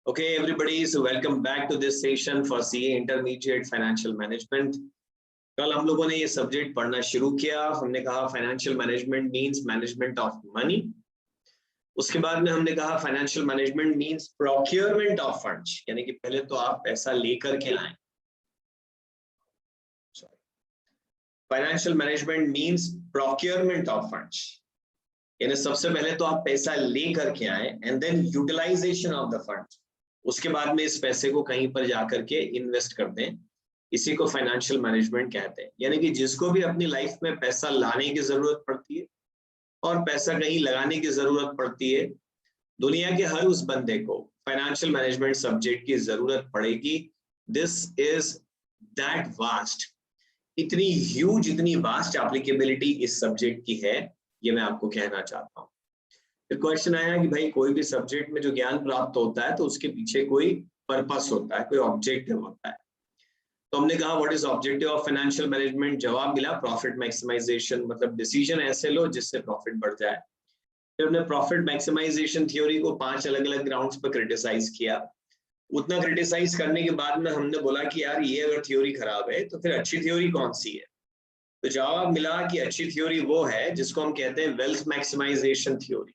Okay, everybody, so welcome back to this session for CA Intermediate Financial Management. कल हम लोगों ने ये सब्जेक्ट पढ़ना शुरू किया। हमने कहा financial management means management of money. उसके बाद में हमने कहा financial management means procurement of funds, यानी कि पहले तो आप पैसा लेकर के आए। Financial management means procurement of funds, यानी सबसे पहले तो आप पैसा लेकर के आए and then utilization of the funds. उसके बाद में इस पैसे को कहीं पर जाकर के इन्वेस्ट कर दें। इसी को फाइनेंशियल मैनेजमेंट कहते हैं। यानी कि जिसको भी अपनी लाइफ में पैसा लाने की जरूरत पड़ती है और पैसा कहीं लगाने की जरूरत पड़ती है, दुनिया के हर उस बंदे को फाइनेंशियल मैनेजमेंट सब्जेक्ट की जरूरत पड़ेगी। दिस इज दैट वास्ट, इतनी ह्यूज, इतनी वास्ट एप्लीकेबिलिटी इस सब्जेक्ट की है, ये मैं आपको कहना चाहता हूँ। फिर क्वेश्चन आया कि भाई कोई भी सब्जेक्ट में जो ज्ञान प्राप्त होता है तो उसके पीछे कोई पर्पस होता है, कोई ऑब्जेक्टिव होता है। तो हमने कहा what is objective of financial management? जवाब मिला प्रॉफिट मैक्सिमाइजेशन, मतलब डिसीजन ऐसे लो जिससे प्रॉफिट बढ़ जाए। फिर हमने प्रॉफिट मैक्सिमाइजेशन थ्योरी को 5 अलग अलग ग्राउंड्स पर क्रिटिसाइज किया। उतना क्रिटिसाइज करने के बाद में हमने बोला कि यार ये अगर थ्योरी खराब है तो फिर अच्छी थ्योरी कौन सी है? तो जवाब मिला कि अच्छी थ्योरी वो है जिसको हम कहते हैं वेल्थ मैक्सिमाइजेशन थ्योरी।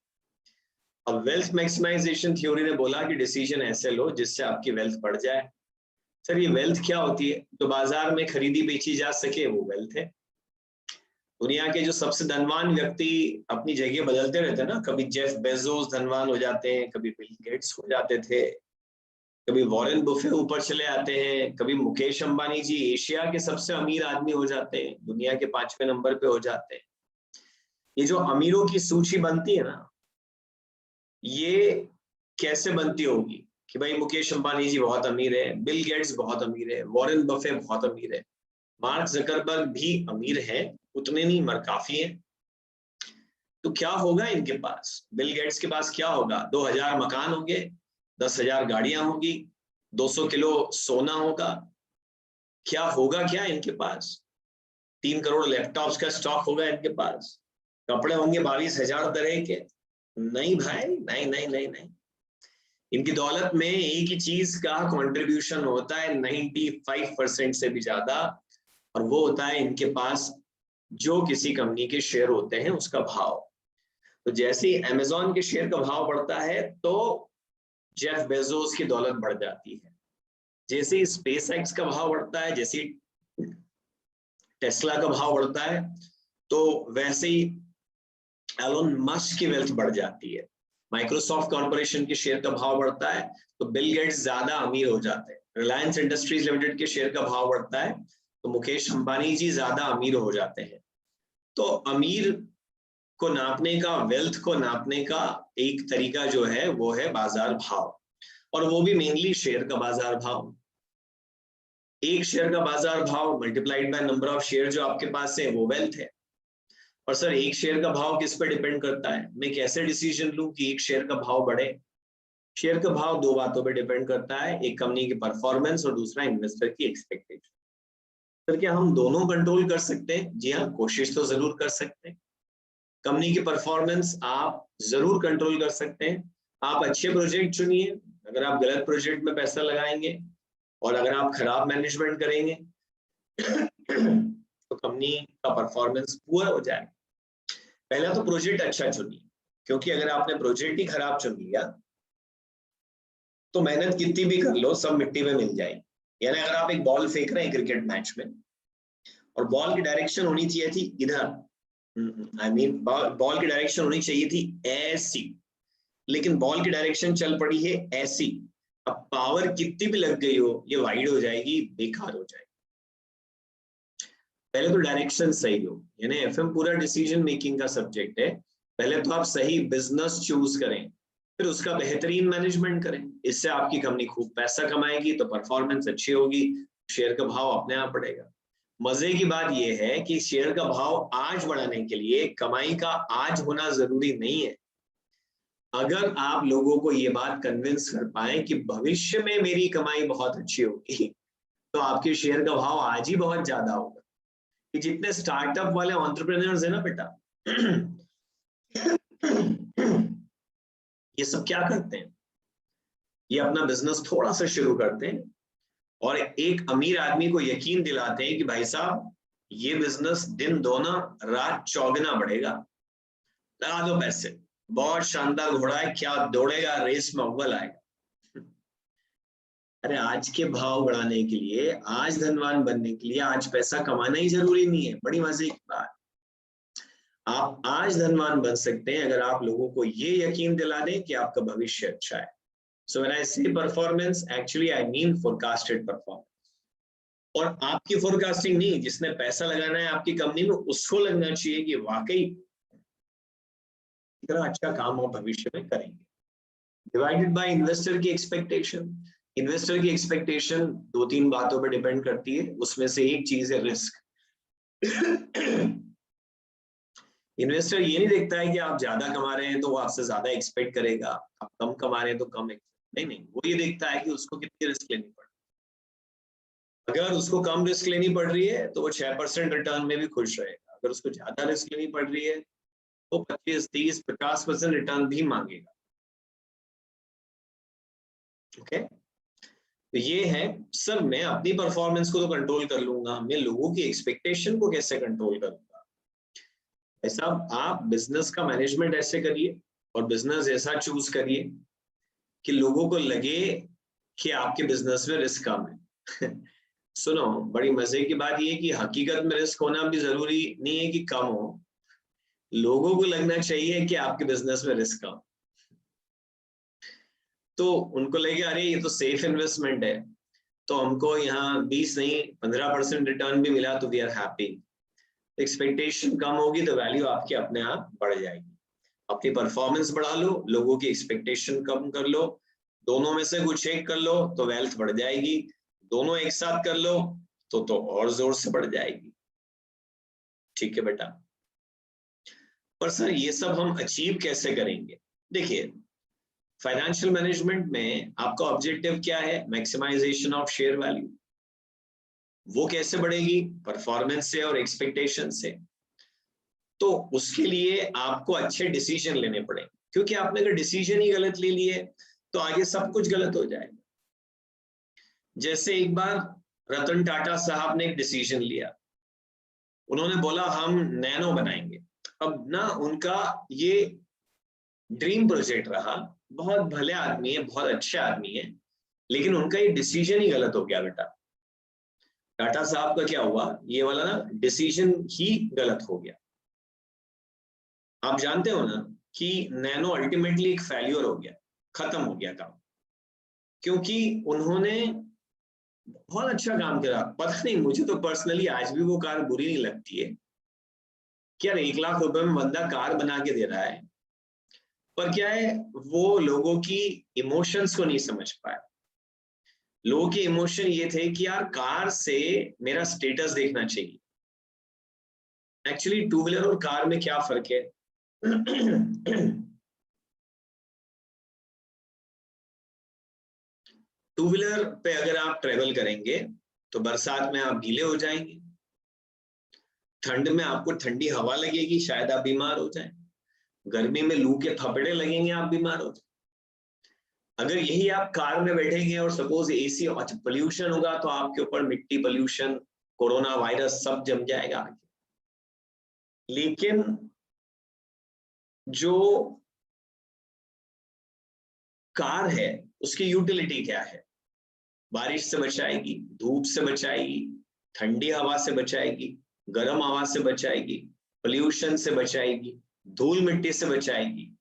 अब वेल्थ मैक्सिमाइजेशन थ्योरी ने बोला कि डिसीजन ऐसे लो जिससे आपकी वेल्थ बढ़ जाए। सर ये वेल्थ क्या होती है? तो बाजार में खरीदी बेची जा सके वो वेल्थ है। दुनिया के जो सबसे धनवान व्यक्ति अपनी जगह बदलते रहते हैं ना, कभी जेफ बेजोस धनवान हो जाते हैं, कभी बिल गेट्स हो जाते थे, कभी वॉरेन बुफे ऊपर चले आते हैं, कभी मुकेश अंबानी जी एशिया के सबसे अमीर आदमी हो जाते हैं, दुनिया के 5वें नंबर पे हो जाते हैं। ये जो अमीरों की सूची बनती है ना, ये कैसे बनती होगी कि भाई मुकेश अंबानी जी बहुत अमीर है, बिल गेट्स बहुत अमीर है, वॉरेन बफे बहुत अमीर है, मार्क जकरबर्ग भी अमीर है, उतने नहीं मगर काफी है। तो क्या होगा इनके पास? बिल गेट्स के पास क्या होगा? 2000 मकान होंगे, 10,000 गाड़ियां होंगी, 200 किलो सोना होगा। क्या होगा क्या इनके पास? 3 करोड़ लैपटॉप्स का स्टॉक होगा इनके पास, कपड़े होंगे 22,000 तरह के? नहीं भाई, नहीं नहीं नहीं नहीं। इनकी दौलत में एक ही चीज का कंट्रीब्यूशन होता है 95% से भी ज्यादा, और वो होता है इनके पास जो किसी कंपनी के शेयर होते हैं उसका भाव। तो जैसे ही अमेजॉन के शेयर का भाव बढ़ता है तो जेफ बेजोस की दौलत बढ़ जाती है। जैसे ही स्पेस एक्स का भाव बढ़ता है, जैसे टेस्ला का भाव बढ़ता है, तो वैसे ही एलोन मस्क की वेल्थ बढ़ जाती है। माइक्रोसॉफ्ट कॉर्पोरेशन के शेयर का भाव बढ़ता है तो बिल गेट्स ज्यादा अमीर हो जाते हैं। रिलायंस इंडस्ट्रीज लिमिटेड के शेयर का भाव बढ़ता है तो मुकेश अंबानी जी ज्यादा अमीर हो जाते हैं। तो अमीर को नापने का, वेल्थ को नापने का एक तरीका जो है वो है बाजार भाव, और वो भी मेनली शेयर का बाजार भाव। एक शेयर का बाजार भाव multiplied by number of share जो आपके पास है वो वेल्थ है। और सर एक शेयर का भाव किस पे डिपेंड करता है? मैं कैसे डिसीजन लूं कि एक शेयर का भाव बढ़े? शेयर का भाव 2 बातों पे डिपेंड करता है, एक कंपनी की परफॉर्मेंस और दूसरा इन्वेस्टर की एक्सपेक्टेशन। सर क्या हम दोनों कंट्रोल कर सकते हैं? जी हाँ, कोशिश तो जरूर कर सकते हैं। कंपनी की परफॉर्मेंस आप जरूर कंट्रोल कर सकते हैं। आप अच्छे प्रोजेक्ट चुनिए। अगर आप गलत प्रोजेक्ट में पैसा लगाएंगे और अगर आप खराब मैनेजमेंट करेंगे तो कंपनी का परफॉर्मेंस पुअर हो जाएगा। पहला तो प्रोजेक्ट अच्छा चुनिए, क्योंकि अगर आपने प्रोजेक्ट ही खराब चुन लिया तो मेहनत कितनी भी कर लो सब मिट्टी में मिल जाएगी। यानी अगर आप एक बॉल फेंक रहे हैं क्रिकेट मैच में और बॉल की डायरेक्शन होनी चाहिए थी इधर, बॉल की डायरेक्शन होनी चाहिए थी ऐसी, लेकिन बॉल की डायरेक्शन चल पड़ी है ऐसी। अब पावर कितनी भी लग गई हो ये वाइड हो जाएगी, बेकार हो जाएगी। पहले तो डायरेक्शन सही हो, यानी एफएम पूरा डिसीजन मेकिंग का सब्जेक्ट है। पहले तो आप सही बिजनेस चूज करें, फिर उसका बेहतरीन मैनेजमेंट करें। इससे आपकी कंपनी खूब पैसा कमाएगी तो परफॉर्मेंस अच्छी होगी, शेयर का भाव अपने आप बढ़ेगा। मजे की बात यह है कि शेयर का भाव आज बढ़ाने के लिए कमाई का आज होना जरूरी नहीं है। अगर आप लोगों को ये बात कन्विंस कर पाए कि भविष्य में मेरी कमाई बहुत अच्छी होगी तो आपके शेयर का भाव आज ही बहुत ज्यादा होगा। कि जितने स्टार्टअप वाले एंटरप्रेन्योर्स है ना बेटा, ये सब क्या करते हैं? ये अपना बिजनेस थोड़ा सा शुरू करते हैं और एक अमीर आदमी को यकीन दिलाते हैं कि भाई साहब ये बिजनेस दिन दोना रात चौगुना बढ़ेगा, लगा दो पैसे, बहुत शानदार घोड़ा है, क्या दौड़ेगा, रेस में अव्वल आएगा। अरे आज के भाव बढ़ाने के लिए, आज धनवान बनने के लिए आज पैसा कमाना ही जरूरी नहीं है। बड़ी मजे की बात, आप आज धनवान बन सकते हैं अगर आप लोगों को ये यकीन दिला दें कि आपका भविष्य अच्छा है। So when I say performance, actually I mean forecasted performance. और आपकी फोरकास्टिंग नहीं, जिसने पैसा लगाना है आपकी कंपनी में उसको लगना चाहिए कि वाकई इतना अच्छा काम आप भविष्य में करेंगे। डिवाइडेड बाय इन्वेस्टर की एक्सपेक्टेशन। इन्वेस्टर की एक्सपेक्टेशन 2-3 बातों पर डिपेंड करती है, उसमें से एक चीज है रिस्क। इन्वेस्टर ये नहीं देखता है कि आप ज्यादा कमा रहे हैं तो वो आपसे ज्यादा एक्सपेक्ट करेगा, आप कम कमा रहे हैं तो कम, नहीं, वो ये देखता है कि उसको कितनी रिस्क लेनी पड़ रही है। अगर उसको कम रिस्क लेनी पड़ रही है तो वो 6% रिटर्न में भी खुश रहेगा, अगर उसको ज्यादा रिस्क लेनी पड़ रही है तो 25, 30, 50% रिटर्न भी मांगेगा। ओके, तो ये है सर, मैं अपनी परफॉर्मेंस को तो कंट्रोल कर लूंगा, मैं लोगों की एक्सपेक्टेशन को कैसे कंट्रोल करूंगा? ऐसा आप बिजनेस का मैनेजमेंट ऐसे करिए और बिजनेस ऐसा चूज करिए कि लोगों को लगे कि आपके बिजनेस में रिस्क कम है। सुनो, बड़ी मजे की बात ये कि हकीकत में रिस्क होना भी जरूरी नहीं है कि कम हो, लोगों को लगना चाहिए कि आपके बिजनेस में रिस्क कम, तो उनको लगे अरे ये तो सेफ इन्वेस्टमेंट है, तो हमको यहाँ 20 नहीं 15% रिटर्न भी मिला तो वी आर हैप्पी। एक्सपेक्टेशन कम होगी तो वैल्यू आपकी अपने आप बढ़ जाएगी। अपनी परफॉर्मेंस बढ़ा लो, लोगों की एक्सपेक्टेशन कम कर लो, दोनों में से कुछ एक कर लो तो वेल्थ बढ़ जाएगी, दोनों एक साथ कर लो तो और जोर से बढ़ जाएगी। ठीक है बेटा, पर सर ये सब हम अचीव कैसे करेंगे? देखिए, फाइनेंशियल मैनेजमेंट में आपका ऑब्जेक्टिव क्या है? Maximization of share value. वो कैसे बढ़ेगी? परफॉर्मेंस से और एक्सपेक्टेशन से। तो उसके लिए आपको अच्छे डिसीजन लेने पड़ेंगे, क्योंकि आपने अगर डिसीजन ही गलत ले लिए तो आगे सब कुछ गलत हो जाएगा। जैसे एक बार रतन टाटा साहब ने एक डिसीजन लिया, उन्होंने बोला हम नैनो बनाएंगे। अब ना उनका ये ड्रीम प्रोजेक्ट रहा, बहुत भले आदमी है, बहुत अच्छे आदमी है, लेकिन उनका ये डिसीजन ही गलत हो गया बेटा। टाटा साहब का क्या हुआ, ये वाला ना डिसीजन ही गलत हो गया। आप जानते हो ना कि नैनो अल्टीमेटली एक फेल्योर हो गया, खत्म हो गया काम, क्योंकि उन्होंने बहुत अच्छा काम करा। पता नहीं, मुझे तो पर्सनली आज भी वो कार बुरी नहीं लगती है कि यार 1 लाख रुपए में बंदा कार बना के दे रहा है, पर क्या है वो लोगों की इमोशंस को नहीं समझ पाया। लोगों के इमोशन ये थे कि यार कार से मेरा स्टेटस देखना चाहिए। एक्चुअली टू व्हीलर और कार में क्या फर्क है? टू व्हीलर पे अगर आप ट्रेवल करेंगे तो बरसात में आप गीले हो जाएंगे, ठंड में आपको ठंडी हवा लगेगी, शायद आप बीमार हो जाएं, गर्मी में लू के थपड़े लगेंगे, आप बीमार हो जाए। अगर यही आप कार में बैठेंगे और सपोज एसी पोल्यूशन होगा तो आपके ऊपर मिट्टी पोल्यूशन, कोरोना वायरस सब जम जाएगा। लेकिन जो कार है उसकी यूटिलिटी क्या है? बारिश से बचाएगी, धूप से बचाएगी, ठंडी हवा से बचाएगी, गर्म हवा से बचाएगी, पोल्यूशन से बचाएगी, धूल मिट्टी से बचाएगी।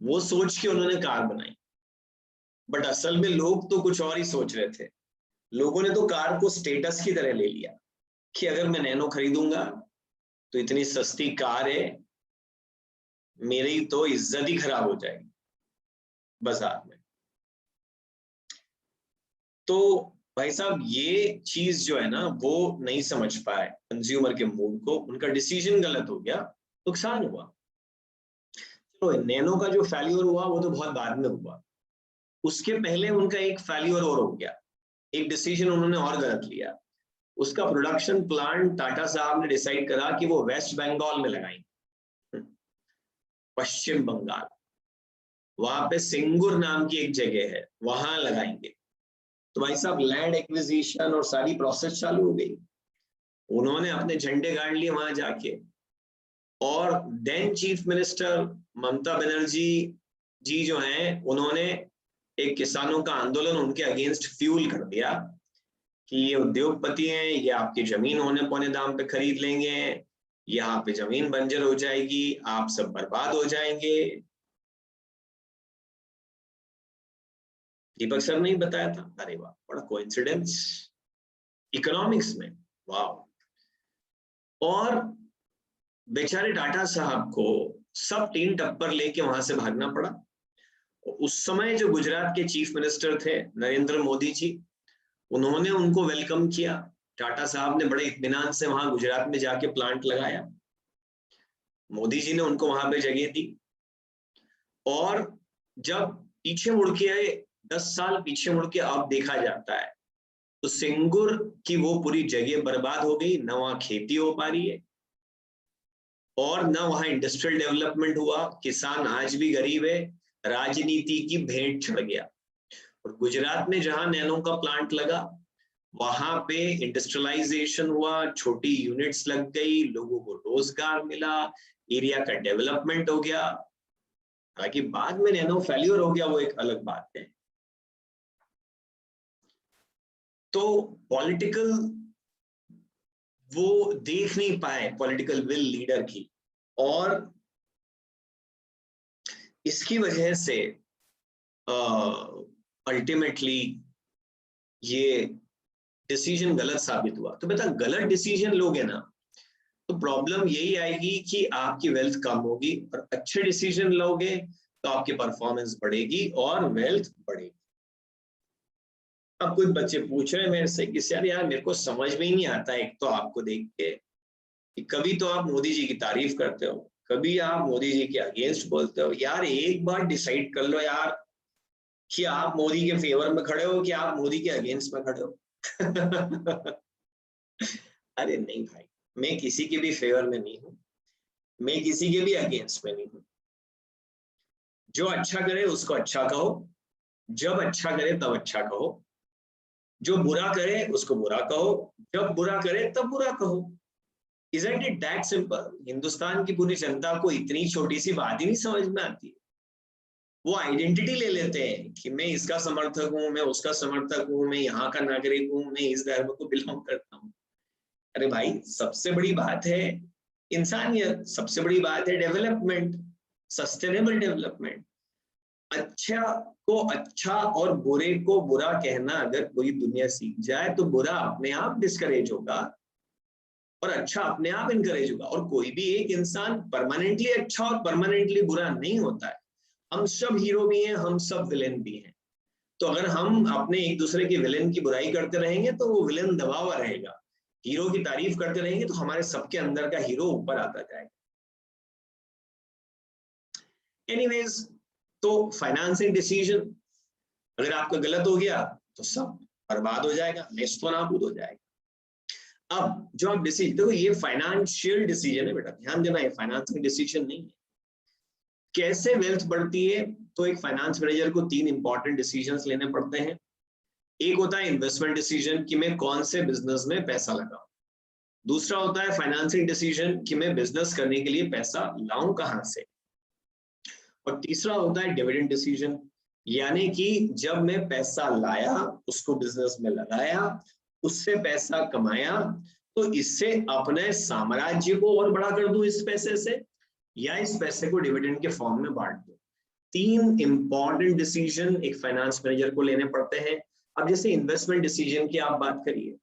वो सोच के उन्होंने कार बनाई, बट असल में लोग तो कुछ और ही सोच रहे थे। लोगों ने तो कार को स्टेटस की तरह ले लिया कि अगर मैं नैनो खरीदूंगा तो इतनी सस्ती कार है, मेरी तो इज्जत ही खराब हो जाएगी बाजार में। तो भाई साहब ये चीज जो है ना वो नहीं समझ पाए कंज्यूमर के मूड को, उनका डिसीजन गलत हो गया, नुकसान हुआ। तो नैनो का जो फेल्योर हुआ वो तो बहुत बाद में हुआ, उसके पहले उनका एक फेल्योर और हो गया, एक डिसीजन उन्होंने और गलत लिया। उसका प्रोडक्शन प्लांट टाटा साहब ने डिसाइड करा कि वो वेस्ट बंगाल में लगाएंगे, पश्चिम बंगाल। वहां पे सिंगुर नाम की एक जगह है, वहां लगाएंगे। तो भाई साहब लैंड एक्विजिशन और सारी प्रोसेस चालू हो गई। उन्होंने अपने झंडे गाड़ लिए वहां जाके, और then chief minister Mamata Banerjee जी जो हैं, उन्होंने एक किसानों का आंदोलन उनके अगेंस्ट फ्यूल कर दिया कि ये उद्योगपति हैं, ये आपकी जमीन होने पौने दाम पे खरीद लेंगे, यहाँ पे जमीन बंजर हो जाएगी, आप सब बर्बाद हो जाएंगे। दीपक सर ने बताया था। अरे वाह, बड़ा कोइंसिडेंस इकोनॉमिक्स में, वाह। और बेचारे टाटा साहब को सब टीन टप्पर लेके वहां से भागना पड़ा। उस समय जो गुजरात के चीफ मिनिस्टर थे नरेंद्र मोदी जी, उन्होंने उनको वेलकम किया। टाटा साहब ने बड़े इत्मीनान से वहां गुजरात में जाके प्लांट लगाया। मोदी जी ने उनको वहां पे जगह दी। और जब पीछे मुड़ के आए, 10 साल पीछे मुड़ के अब देखा जाता है, तो सिंगुर की वो पूरी जगह बर्बाद हो गई, न वहां खेती हो पा रही है और न वहां इंडस्ट्रियल डेवलपमेंट हुआ। किसान आज भी गरीब है, राजनीति की भेंट चढ़ गया। और गुजरात में जहां नैनो का प्लांट लगा, वहां पे इंडस्ट्रियलाइजेशन हुआ, छोटी यूनिट्स लग गई, लोगों को रोजगार मिला, एरिया का डेवलपमेंट हो गया। हालांकि बाद में नैनो फेल्योर हो गया, वो एक अलग बात है। तो पॉलिटिकल वो देख नहीं पाए, पॉलिटिकल विल लीडर की, और इसकी वजह से अल्टीमेटली ये डिसीजन गलत साबित हुआ। तो बेटा गलत डिसीजन लोगे ना तो प्रॉब्लम यही आएगी कि आपकी वेल्थ कम होगी, और अच्छे डिसीजन लोगे तो आपकी परफॉर्मेंस बढ़ेगी और वेल्थ बढ़ेगी। अब कुछ बच्चे पूछ रहे हैं मेरे से कि सर यार मेरे को समझ में ही नहीं आता, एक तो आपको देख के कि कभी तो आप मोदी जी की तारीफ करते हो, कभी आप मोदी जी के अगेंस्ट बोलते हो। यार एक बार डिसाइड कर लो यार कि आप मोदी के फेवर में खड़े हो कि आप मोदी के अगेंस्ट में खड़े हो। अरे नहीं भाई, मैं किसी के भी फेवर में नहीं हूं, मैं किसी के भी अगेंस्ट में नहीं हूं। जो अच्छा करे उसको अच्छा कहो, जब अच्छा करे तब अच्छा कहो, जो बुरा करे उसको बुरा कहो, जब बुरा करे तब बुरा कहो। Isn't it that simple? Hindustan की पूरी जनता को इतनी छोटी सी बात ही नहीं समझ में आती। वो आइडेंटिटी ले लेते हैं कि मैं इसका समर्थक हूँ, मैं उसका समर्थक हूँ, मैं यहाँ का नागरिक हूँ, मैं इस धर्म को बिलोंग करता हूँ। अरे भाई सबसे बड़ी बात है इंसानियत, सबसे बड़ी बात है डेवलपमेंट, सस्टेनेबल डेवलपमेंट। अच्छा को अच्छा और बुरे को बुरा कहना अगर कोई दुनिया सीख जाए तो बुरा अपने आप डिस्करेज होगा और अच्छा अपने आप इनकरेज होगा। और कोई भी एक इंसान परमानेंटली अच्छा और परमानेंटली बुरा नहीं होता है। हम सब हीरो भी हैं, हम सब विलेन भी हैं। तो अगर हम अपने एक दूसरे के विलेन की बुराई करते रहेंगे तो वो विलेन दबा हुआ रहेगा, हीरो की तारीफ करते रहेंगे तो हमारे सबके अंदर का हीरो ऊपर आता जाएगा। एनीवेज, तो फाइनेंसिंग डिसीजन अगर आपका गलत हो गया तो सब बर्बाद हो जाएगा, नेस्तो नाबूद हो जाएगा। अब जो आप डिसीजन देखो, ये फाइनेंशियल डिसीजन है बेटा, ध्यान देना, ये फाइनेंसिंग डिसीजन नहीं है। कैसे वेल्थ बढ़ती है? तो एक फाइनेंस मैनेजर को 3 इंपॉर्टेंट डिसीजंस लेने पड़ते हैं। एक होता है इन्वेस्टमेंट डिसीजन कि मैं कौन से बिजनेस में पैसा लगाऊं। दूसरा होता है फाइनेंसिंग डिसीजन कि मैं बिजनेस करने के लिए पैसा लाऊं कहां से। और तीसरा होता है डिविडेंड डिसीजन, यानी कि जब मैं पैसा लाया, उसको बिजनेस में लगाया, उससे पैसा कमाया, तो इससे अपने साम्राज्य को और बड़ा कर दूं इस पैसे से, या इस पैसे को डिविडेंड के फॉर्म में बांट दूं। 3 इंपॉर्टेंट डिसीजन एक फाइनेंस मैनेजर को लेने पड़ते हैं। अब जैसे इन्वेस्टमेंट डिसीजन की आप बात करिए,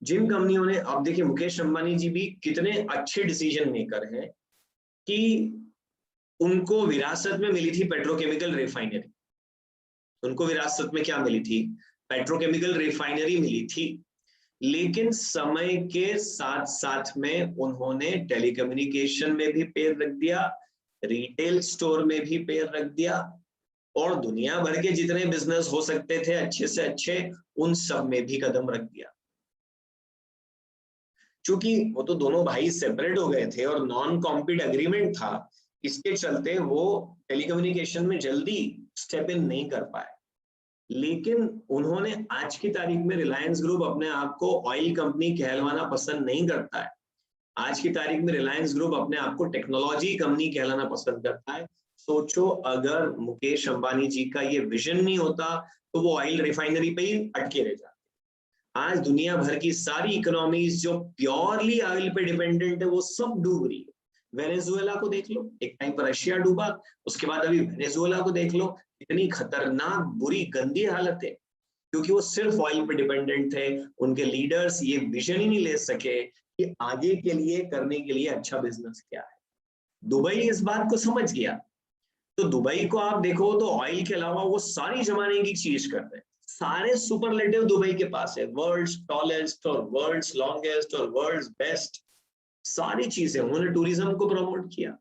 जिन कंपनियों ने, आप देखिए मुकेश अंबानी जी भी कितने अच्छे डिसीजन मेकर हैं कि उनको विरासत में मिली थी पेट्रोकेमिकल रिफाइनरी। उनको विरासत में क्या मिली थी? पेट्रोकेमिकल रिफाइनरी मिली थी। लेकिन समय के साथ साथ में उन्होंने टेलीकम्युनिकेशन में भी पैर रख दिया, रिटेल स्टोर में भी पैर रख दिया, और दुनिया भर के जितने बिजनेस हो सकते थे अच्छे से अच्छे, उन सब में भी कदम रख दिया। क्योंकि वो तो दोनों भाई सेपरेट हो गए थे और नॉन कॉम्पिट एग्रीमेंट था इसके चलते वो टेलीकम्युनिकेशन में जल्दी स्टेप इन नहीं कर पाए। लेकिन उन्होंने आज की तारीख में रिलायंस ग्रुप अपने आप को ऑयल कंपनी कहलवाना पसंद नहीं करता है। आज की तारीख में रिलायंस ग्रुप अपने आप को टेक्नोलॉजी कंपनी कहलाना पसंद करता है। सोचो अगर मुकेश अंबानी जी का ये विजन नहीं होता तो वो ऑयल रिफाइनरी पे ही अटके रह जाते। आज दुनिया भर की सारी इकोनॉमीज जो प्योरली ऑयल पे डिपेंडेंट है वो सब डूब रही है। वेनेजुएला को देख लो, एक टाइम पर रशिया डूबा, उसके बाद अभी वेनेजुएला को देख लो, इतनी खतरनाक बुरी गंदी हालत है क्योंकि वो सिर्फ ऑयल पे डिपेंडेंट थे। उनके लीडर्स ये विजन ही नहीं ले सके कि आगे के लिए करने के लिए अच्छा बिजनेस क्या है। दुबई इस बात को समझ गया, तो दुबई को आप देखो तो ऑयल के अलावा वो सारी जमाने की चीज कर रहे हैं। सारे सुपरलेटिव दुबई के पास है, वर्ल्ड्स टॉलेस्ट और वर्ल्ड्स लॉन्गेस्ट और वर्ल्ड्स बेस्ट, सारी चीजें। उन्होंने टूरिज्म को प्रमोट किया।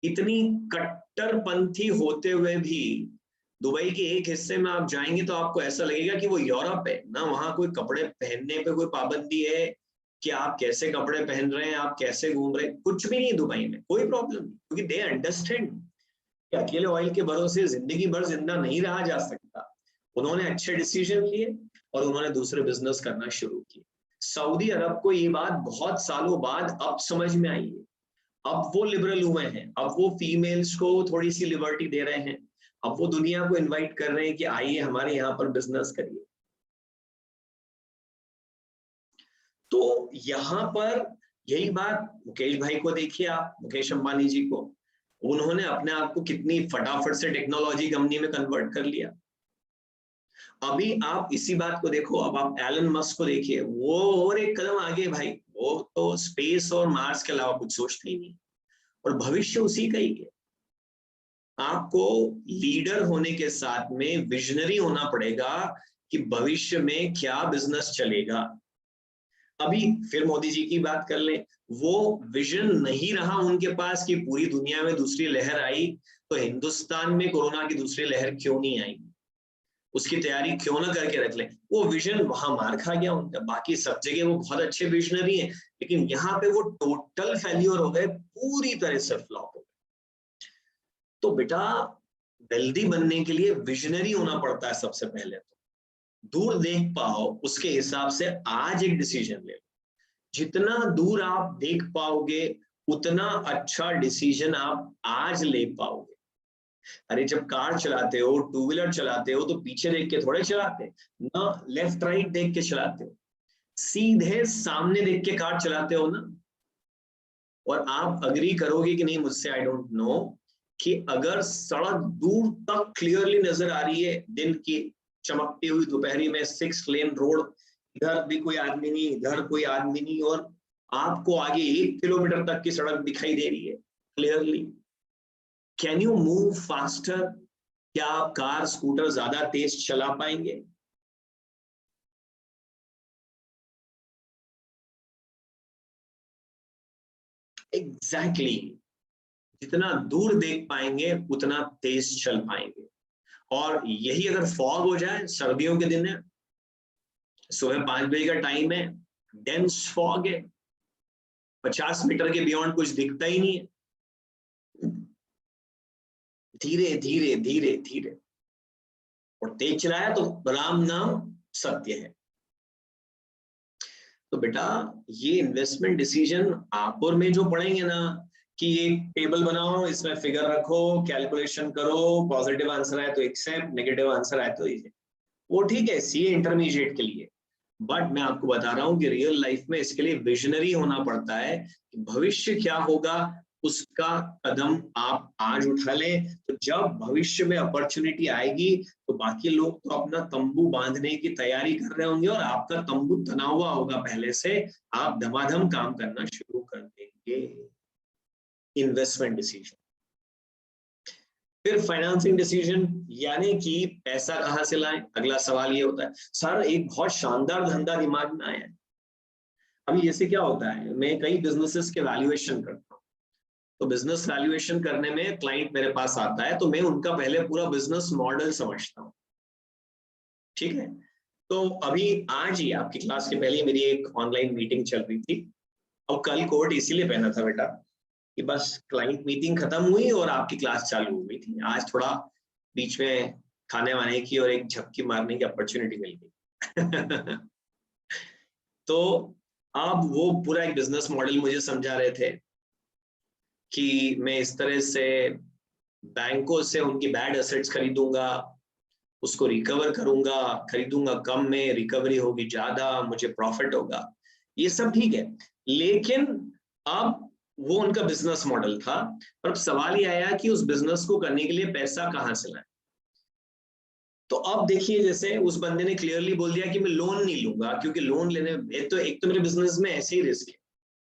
इतनी कट्टरपंथी होते हुए भी दुबई के एक हिस्से में आप जाएंगे तो आपको ऐसा लगेगा कि वो यूरोप है ना। वहां कोई कपड़े पहनने पे कोई पाबंदी है कि आप कैसे कपड़े पहन रहे हैं, आप कैसे घूम रहे हैं, कुछ भी नहीं। दुबई में कोई प्रॉब्लम नहीं क्योंकि दे अंडरस्टैंड कि अकेले ऑयल के भरोसे जिंदगी भर जिंदा नहीं रहा जा सकता। उन्होंने अच्छे डिसीजन लिए और उन्होंने दूसरे बिजनेस करना शुरू किए। सऊदी अरब को ये बात बहुत सालों बाद अब समझ में आई है। अब वो लिबरल हुए हैं, अब वो फीमेल्स को थोड़ी सी लिबर्टी दे रहे हैं, अब वो दुनिया को इनवाइट कर रहे हैं कि आइए हमारे यहाँ पर बिजनेस करिए। तो यहाँ पर यही बात मुकेश भाई को देखिए आप, मुकेश अंबानी जी को, उन्होंने अपने आप को कितनी फटाफट से टेक्नोलॉजी कंपनी में कन्वर्ट कर लिया। अभी आप इसी बात को देखो, अब आप एलन मस्क को देखिए, वो और एक कदम आगे भाई, वो तो स्पेस और मार्स के अलावा कुछ सोचते ही नहीं और भविष्य उसी का ही है। आपको लीडर होने के साथ में विजनरी होना पड़ेगा कि भविष्य में क्या बिजनेस चलेगा। अभी फिर मोदी जी की बात कर लें, वो विजन नहीं रहा उनके पास कि पूरी दुनिया में दूसरी लहर आई तो हिंदुस्तान में कोरोना की दूसरी लहर क्यों नहीं आई, उसकी तैयारी क्यों ना करके रख ले। वो विजन वहां मार खा गया उनका। बाकी सब जगह वो बहुत अच्छे विजनरी हैं, लेकिन यहाँ पे वो टोटल फेल्योर हो गए, पूरी तरह से फ्लॉप हो गए। तो बेटा वेल्दी बनने के लिए विजनरी होना पड़ता है सबसे पहले। तो दूर देख पाओ, उसके हिसाब से आज एक डिसीजन ले लो। जितना दूर आप देख पाओगे उतना अच्छा डिसीजन आप आज ले पाओगे। अरे जब कार चलाते हो, टू व्हीलर चलाते हो, तो पीछे देख के थोड़े चलाते ना, लेफ्ट राइट देख के चलाते हो, सीधे सामने देख के कार चलाते हो ना। और आप अग्री करोगे कि नहीं मुझसे, आई डोंट नो, कि अगर सड़क दूर तक क्लियरली नजर आ रही है, दिन की चमकती हुई दोपहरी में 6 लेन रोड, इधर भी कोई आदमी नहीं, इधर कोई आदमी नहीं, और आपको आगे 1 किलोमीटर तक की सड़क दिखाई दे रही है clearly, can you move faster? क्या आप कार स्कूटर ज्यादा तेज चला पाएंगे? एग्जैक्टली जितना दूर देख पाएंगे उतना तेज चल पाएंगे। और यही अगर फॉग हो जाए, सर्दियों के दिन है, सुबह 5 बजे का टाइम है, डेंस फॉग है, 50 मीटर के बियॉन्ड कुछ दिखता ही नहीं है, धीरे धीरे धीरे धीरे, और तेज चलाया तो राम नाम सत्य है। तो बेटा ये इन्वेस्टमेंट डिसीजन आप और में जो पढ़ेंगे ना, कि एक टेबल बनाओ, इसमें फिगर रखो, कैलकुलेशन करो, पॉजिटिव आंसर आए तो एक्सेप्ट, नेगेटिव आंसर आए तो रिजेक्ट, वो ठीक है सीए इंटरमीडिएट के लिए। बट मैं आपको बता रहा हूं कि रियल लाइफ में इसके लिए विजनरी होना पड़ता है कि भविष्य क्या होगा, उसका कदम आप आज उठा लें। तो जब भविष्य में अपॉर्चुनिटी आएगी तो बाकी लोग तो अपना तंबू बांधने की तैयारी कर रहे होंगे और आपका तंबू तना हुआ होगा पहले से, आप धमाधम काम करना शुरू कर देंगे। Investment decision. फिर फाइनेंसिंग डिसीजन, यानी कि पैसा कहां से लाएं। अगला सवाल ये होता है, सर एक बहुत शानदार धंधा दिमाग में आया है। अभी जैसे क्या होता है, मैं कई बिजनेसेस के वैल्यूएशन करता हूँ, तो बिजनेस वैल्यूएशन करने में क्लाइंट मेरे पास आता है तो मैं उनका पहले पूरा बिजनेस मॉडल समझता हूँ, ठीक है। तो अभी आज ही आपकी क्लास के पहले मेरी एक ऑनलाइन मीटिंग चल रही थी, और कल कोट इसीलिए पहना था बेटा कि बस क्लाइंट मीटिंग खत्म हुई और आपकी क्लास चालू हो गई थी। आज थोड़ा बीच में खाने वाने की और एक झपकी मारने की अपॉर्चुनिटी मिल गई। तो अब वो पूरा एक बिजनेस मॉडल मुझे समझा रहे थे कि मैं इस तरह से बैंकों से उनकी बैड एसेट्स खरीदूंगा, उसको रिकवर करूंगा, खरीदूंगा कम में, रिकवरी होगी ज्यादा, मुझे प्रॉफिट होगा। ये सब ठीक है, लेकिन अब वो उनका बिजनेस मॉडल था। और अब सवाल ये आया कि उस बिजनेस को करने के लिए पैसा कहाँ से लाएं। तो अब देखिए, जैसे उस बंदे ने क्लियरली बोल दिया कि मैं लोन नहीं लूंगा, क्योंकि लोन लेने एक तो मेरे बिजनेस में ऐसे ही रिस्क है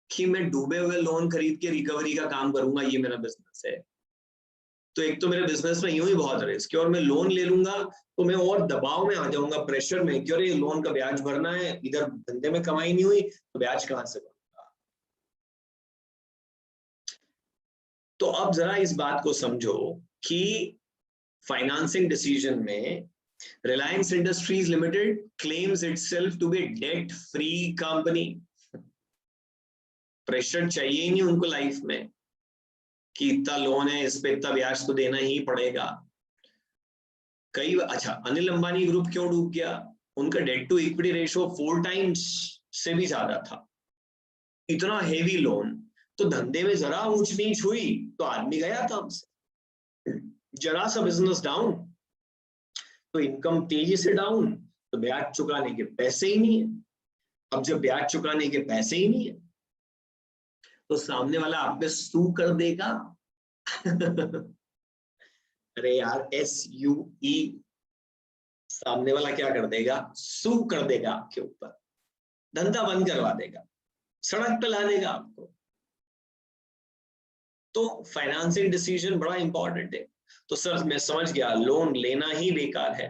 कि मैं डूबे हुए लोन खरीद के रिकवरी का काम करूंगा, ये मेरा बिजनेस है। तो एक तो मेरे बिजनेस में यूं ही बहुत रिस्क है, और मैं लोन ले लूंगा तो मैं और दबाव में आ जाऊंगा, प्रेशर में, क्यों ये लोन का ब्याज भरना है, इधर धंधे में कमाई नहीं हुई तो ब्याज कहां से भरूंगा। तो अब जरा इस बात को समझो कि फाइनेंसिंग डिसीजन में Reliance Industries Limited claims itself to be debt free company. Pressure चाहिए ही नहीं उनको लाइफ में कि इतना लोन है, इस पे इतना ब्याज तो देना ही पड़ेगा। अच्छा, अनिल अंबानी ग्रुप क्यों डूब गया? उनका debt to equity ratio 4 times से भी ज्यादा था। इतना हेवी लोन, तो धंधे में जरा ऊंच नीच हुई तो आदमी गया काम से। जरा सा बिजनेस डाउन तो इनकम तेजी से डाउन, तो ब्याज चुकाने के पैसे ही नहीं है। अब जब ब्याज चुकाने के पैसे ही नहीं है तो सामने वाला आप पे सू कर देगा। अरे यार, SUE, सामने वाला क्या कर देगा? सू कर देगा आपके ऊपर, धंधा बंद करवा देगा, सड़क पे ला देगा आपको। तो फाइनेंसिंग डिसीजन बड़ा इंपॉर्टेंट है। तो सर मैं समझ गया, लोन लेना ही बेकार है,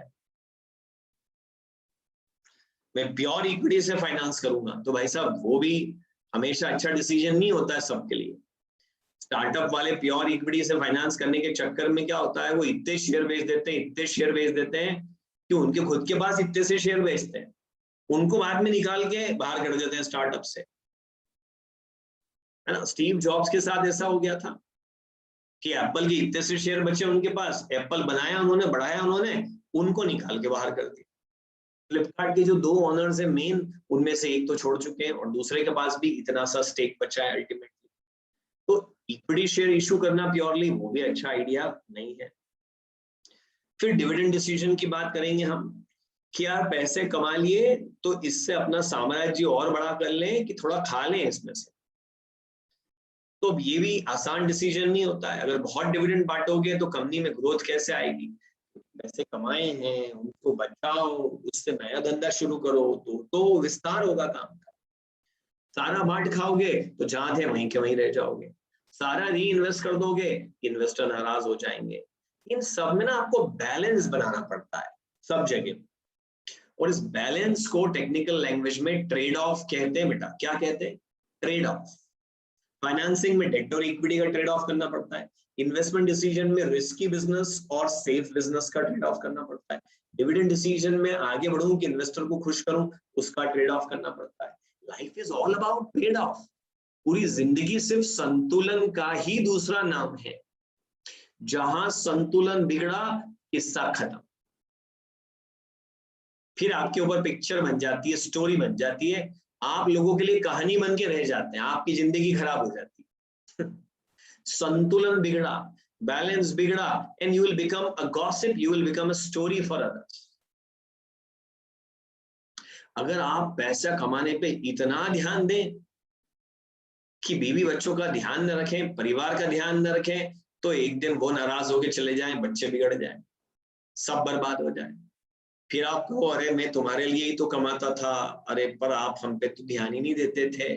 मैं प्योर इक्विटी से फाइनेंस करूंगा। तो भाई साहब, वो भी हमेशा अच्छा डिसीजन नहीं होता है सबके लिए। स्टार्टअप वाले प्योर इक्विटी से फाइनेंस करने के चक्कर में क्या होता है, वो इतने शेयर बेच देते हैं, इतने शेयर बेच देते हैं कि उनके खुद के पास इतने से शेयर बेचते हैं, उनको बाद में निकाल के बाहर कर देते हैं स्टार्टअप से, है ना। स्टीव जॉब्स के साथ ऐसा हो गया था कि एप्पल के इतने से शेयर बचे उनके पास, एप्पल बनाया उन्होंने, बढ़ाया उन्होंने, उनको निकाल के बाहर कर दिया। फ्लिपकार्ट के जो 2 ओनर्स हैं मेन, उनमें से एक तो छोड़ चुके हैं और दूसरे के पास भी इतना सा स्टेक बचा है अल्टीमेटली। तो इक्विटी शेयर इशू करना प्योरली, वो भी अच्छा आइडिया नहीं है। फिर डिविडेंड डिसीजन की बात करेंगे हम कि यार पैसे कमा लिए तो इससे अपना साम्राज्य और बड़ा कर लें कि थोड़ा खा लें इसमें से। तो ये भी आसान डिसीजन नहीं होता है। अगर बहुत डिविडेंड बांटोगे तो कंपनी में ग्रोथ कैसे आएगी? पैसे कमाए हैं उनको बचाओ, उससे नया धंधा शुरू करो, तो विस्तार होगा काम का। सारा बांट खाओगे तो जहां थे वहीं के वहीं रह जाओगे। सारा री इन्वेस्ट कर दोगे, इन्वेस्टर नाराज हो जाएंगे। इन सब में ना आपको बैलेंस बनाना पड़ता है सब जगह, और इस बैलेंस को टेक्निकल लैंग्वेज में ट्रेड ऑफ कहते हैं बेटा। क्या कहते हैं? Trade off. फाइनेंसिंग में डेट और इक्विटी का ट्रेड ऑफ करना पड़ता है, इन्वेस्टमेंट डिसीजन में रिस्की बिजनेस और सेफ बिजनेस का ट्रेड ऑफ करना पड़ता है, डिविडेंड डिसीजन में आगे बढ़ूं कि इन्वेस्टर को खुश करूं, उसका ट्रेड ऑफ करना पड़ता है। Life is all about trade off. पूरी जिंदगी सिर्फ संतुलन का ही दूसरा नाम है। जहां संतुलन बिगड़ा, किस्सा खत्म। फिर आपके ऊपर पिक्चर बन जाती है, स्टोरी बन जाती है, आप लोगों के लिए कहानी बन के रह जाते हैं, आपकी जिंदगी खराब हो जाती है। संतुलन बिगड़ा, बैलेंस बिगड़ा, and you will become a gossip, you will become a story for others. अगर आप पैसा कमाने पे इतना ध्यान दें कि बीवी बच्चों का ध्यान न रखें, परिवार का ध्यान न रखें, तो एक दिन वो नाराज होकर चले जाएं, बच्चे बिगड़ जाएं, सब बर्बाद हो जाए। फिर आप कहो अरे मैं तुम्हारे लिए ही तो कमाता था, अरे पर आप हम पे तो ध्यान ही नहीं देते थे।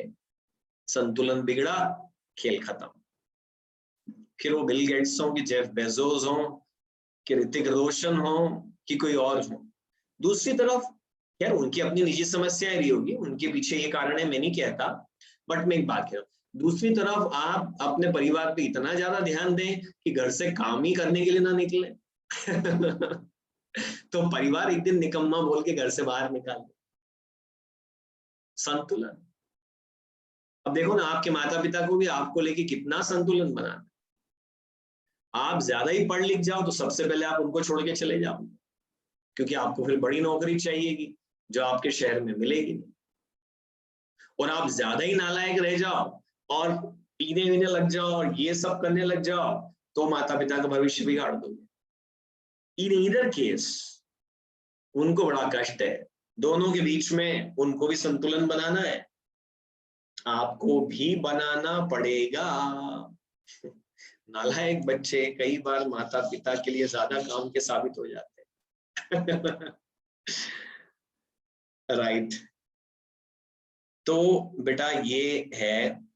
संतुलन बिगड़ा, खेल खत्म। फिर वो बिल गेट्स हो कि जेफ बेजोस हो कि ऋतिक रोशन हो कि कोई और हो। दूसरी तरफ यार उनकी अपनी निजी समस्याएं रही होगी, उनके पीछे ये कारण है मैं नहीं कहता, बट मैं एक बात कह रहा हूँ, दूसरी तरफ आप अपने परिवार पे इतना ज्यादा ध्यान दें कि घर से काम ही करने के लिए ना निकले। तो परिवार एक दिन निकम्मा बोल के घर से बाहर निकाल दे। संतुलन। अब देखो ना, आपके माता पिता को भी आपको लेके कितना संतुलन बनाना। आप ज्यादा ही पढ़ लिख जाओ तो सबसे पहले आप उनको छोड़ के चले जाओ, क्योंकि आपको फिर बड़ी नौकरी चाहिएगी जो आपके शहर में मिलेगी नहीं। और आप ज्यादा ही नालायक रह जाओ और पीने वीने लग जाओ और ये सब करने लग जाओ तो माता पिता का भविष्य बिगाड़ दोगे। इन ईदर केस उनको बड़ा कष्ट है, दोनों के बीच में उनको भी संतुलन बनाना है, आपको भी बनाना पड़ेगा। नालायक बच्चे कई बार माता पिता के लिए ज्यादा काम के साबित हो जाते हैं। राइट। तो बेटा ये है,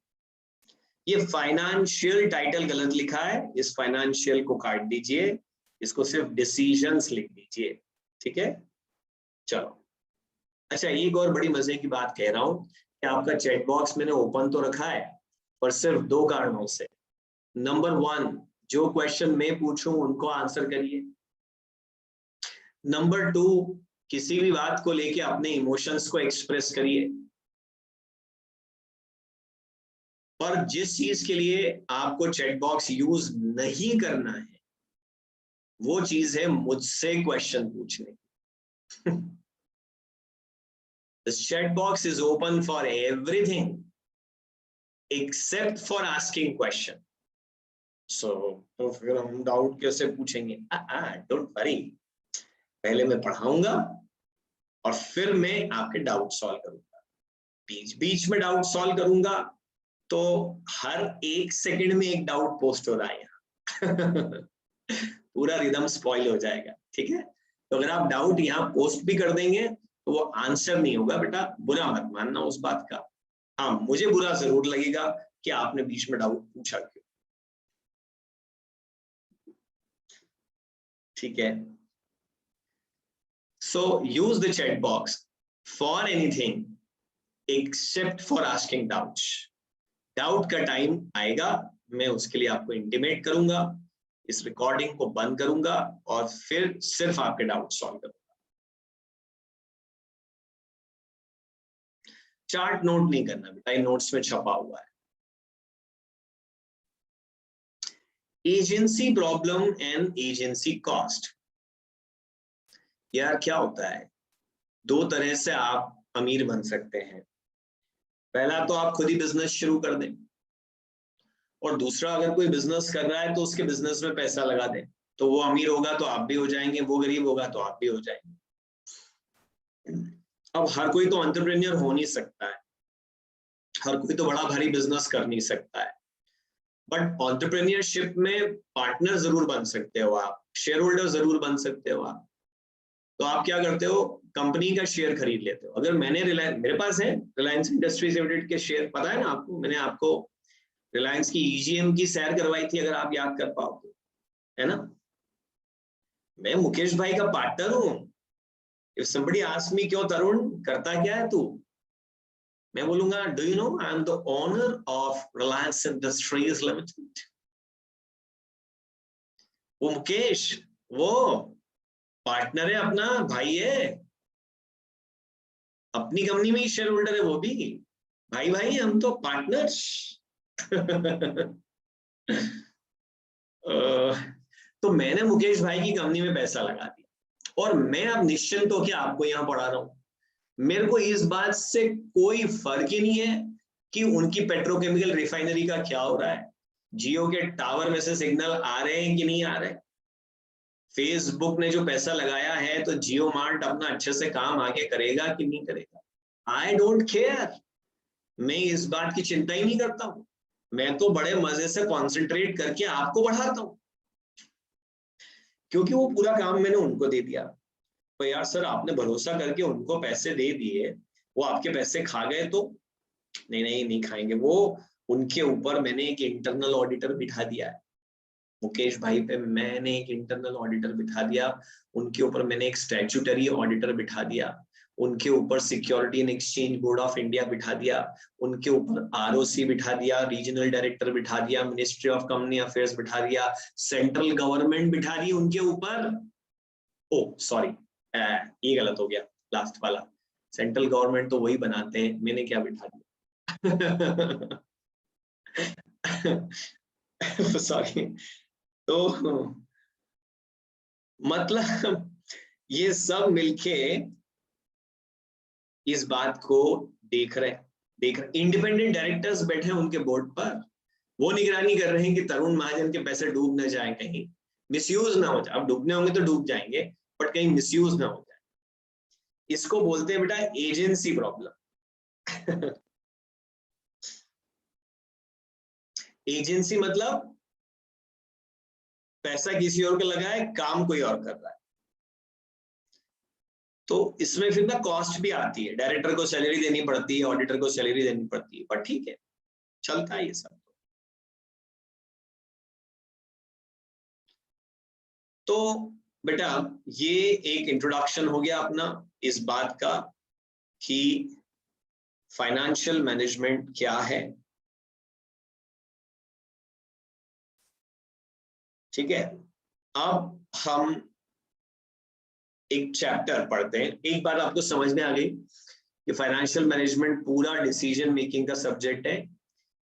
ये फाइनेंशियल टाइटल गलत लिखा है, इस फाइनेंशियल को काट दीजिए, इसको सिर्फ डिसीजंस लिख दीजिए, ठीक है। चलो अच्छा, एक और बड़ी मजे की बात कह रहा हूं कि आपका चैट बॉक्स मैंने ओपन तो रखा है, पर सिर्फ 2 कारणों से। नंबर 1, जो क्वेश्चन मैं पूछूं उनको आंसर करिए। नंबर 2, किसी भी बात को लेके अपने इमोशंस को एक्सप्रेस करिए। पर जिस चीज के लिए आपको चैट बॉक्स यूज नहीं करना है वो चीज है मुझसे क्वेश्चन पूछने। The chat box is open for everything except for asking question. So, तो फिर हम डाउट कैसे पूछेंगे? डोंट वरी, पहले मैं पढ़ाऊंगा और फिर मैं आपके डाउट सॉल्व करूंगा। बीच बीच में डाउट सॉल्व करूंगा तो हर 1 सेकंड में एक डाउट पोस्ट हो रहा है यहाँ। पूरा रिदम स्पॉइल हो जाएगा, ठीक है। तो अगर आप डाउट यहाँ पोस्ट भी कर देंगे तो वो आंसर नहीं होगा बेटा, बुरा मत मानना उस बात का। हाँ, मुझे बुरा जरूर लगेगा कि आपने बीच में डाउट पूछा क्यों, ठीक है। So use the chat box for anything except for asking doubts. Doubt का टाइम आएगा, मैं उसके लिए आपको इंटीमेट करूंगा, इस रिकॉर्डिंग को बंद करूंगा और फिर सिर्फ आपके डाउट सॉल्व करूंगा। चार्ट नोट नहीं करना बेटा, नोट्स में छपा हुआ है। Agency problem and agency cost. यार क्या होता है, 2 तरह से आप अमीर बन सकते हैं। पहला तो आप खुद ही बिजनेस शुरू कर दें, और दूसरा अगर कोई बिजनेस कर रहा है तो उसके बिजनेस में पैसा लगा दें, तो वो अमीर होगा तो आप भी हो जाएंगे, वो गरीब होगा तो आप भी हो जाएंगे। अब हर कोई तो एंटरप्रेन्योर हो नहीं सकता है, हर कोई तो बड़ा भारी बिजनेस कर नहीं सकता है, बट एंटरप्रेन्योरशिप में पार्टनर जरूर बन सकते हो आप, शेयर होल्डर जरूर बन सकते हो आप। तो आप क्या करते हो, कंपनी का शेयर खरीद लेते हो। अगर मैंने मेरे पास है रिलायंस इंडस्ट्रीज लिमिटेड के शेयर, पता है ना आपको, मैंने आपको रिलायंस की ईजीएम की सैर करवाई थी, अगर आप याद कर पाओ तो, है ना। मैं मुकेश भाई का पार्टनर हूं। इफ somebody asks me क्यों तरुण करता क्या है तू, मैं बोलूंगा do you know I am the owner of Reliance Industries limited. वो मुकेश, वो पार्टनर है अपना, भाई है, अपनी कंपनी में ही शेयर होल्डर है वो भी, भाई भाई हम तो पार्टनर्स। तो मैंने मुकेश भाई की कंपनी में पैसा लगा दिया और मैं अब निश्चिंत होकर आपको यहां पढ़ा रहा हूं। मेरे को इस बात से कोई फर्क ही नहीं है कि उनकी पेट्रोकेमिकल रिफाइनरी का क्या हो रहा है, जियो के टावर में से सिग्नल आ रहे हैं कि नहीं आ रहे। फेसबुक ने जो पैसा लगाया है तो जियो मार्ट अपना अच्छे से काम आगे करेगा कि नहीं करेगा, आई डोंट केयर। मैं इस बात की चिंता ही नहीं करता हूं, मैं तो बड़े मजे से कॉन्सेंट्रेट करके आपको बढ़ाता हूं, क्योंकि वो पूरा काम मैंने उनको दे दिया। तो यार सर, आपने भरोसा करके उनको पैसे दे दिए, वो आपके पैसे खा गए तो नहीं नहीं नहीं खाएंगे वो। उनके ऊपर मैंने एक इंटरनल ऑडिटर बिठा दिया है, मुकेश भाई पे मैंने एक इंटरनल ऑडिटर बिठा दिया, उनके ऊपर मैंने एक स्टैट्यूटरी ऑडिटर बिठा दिया, उनके ऊपर security and exchange board of India बिठा दिया, उनके ऊपर आरओसी बिठा दिया, रीजनल डायरेक्टर बिठा दिया, मिनिस्ट्री ऑफ कंपनी अफेयर्स बिठा दिया, सेंट्रल गवर्नमेंट बिठा दी उनके ऊपर। ओ सॉरी, ये गलत हो गया, लास्ट वाला, सेंट्रल गवर्नमेंट तो वही बनाते हैं, मैंने क्या बिठा दिया। सॉरी। तो मतलब ये सब मिलके इस बात को देख रहे इंडिपेंडेंट डायरेक्टर्स बैठे हैं उनके बोर्ड पर, वो निगरानी कर रहे हैं कि तरुण महाजन के पैसे डूब न जाए, कहीं मिसयूज ना हो जाए। अब डूबने होंगे तो डूब जाएंगे, बट कहीं मिसयूज ना हो जाए। इसको बोलते हैं बेटा एजेंसी प्रॉब्लम। एजेंसी मतलब पैसा किसी और को लगा है, काम कोई और कर रहा है। तो इसमें फिर ना कॉस्ट भी आती है, डायरेक्टर को सैलरी देनी पड़ती है, ऑडिटर को सैलरी देनी पड़ती है, पर ठीक है, चलता है ये सब। तो बेटा ये एक इंट्रोडक्शन हो गया अपना इस बात का कि फाइनेंशियल मैनेजमेंट क्या है। ठीक है, अब हम एक चैप्टर पढ़ते हैं। एक बार आपको समझ में आ गई कि फाइनेंशियल मैनेजमेंट पूरा डिसीजन मेकिंग का सब्जेक्ट है।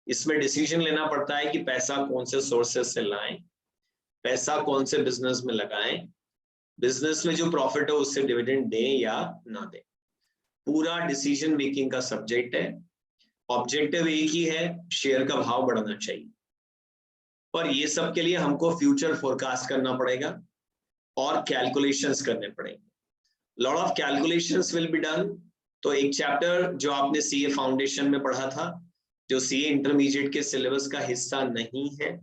इसमें डिसीजन लेना पड़ता है कि पैसा कौन से सोर्सेस से लाएं, पैसा कौन से बिजनेस में लगाएं, बिजनेस में जो प्रॉफिट है उससे डिविडेंड दें या ना दें। पूरा डिसीजन मेकिंग का सब्जेक्ट है। ऑब्जेक्टिव एक ही है, शेयर का भाव बढ़ना चाहिए। पर ये सब के लिए हमको फ्यूचर फोरकास्ट करना पड़ेगा और कैलकुलेशंस करने पड़ेंगे। Lot of calculations will be done. तो एक चैप्टर जो आपने सीए फाउंडेशन में पढ़ा था, जो सीए इंटरमीडिएट के सिलेबस का हिस्सा नहीं है,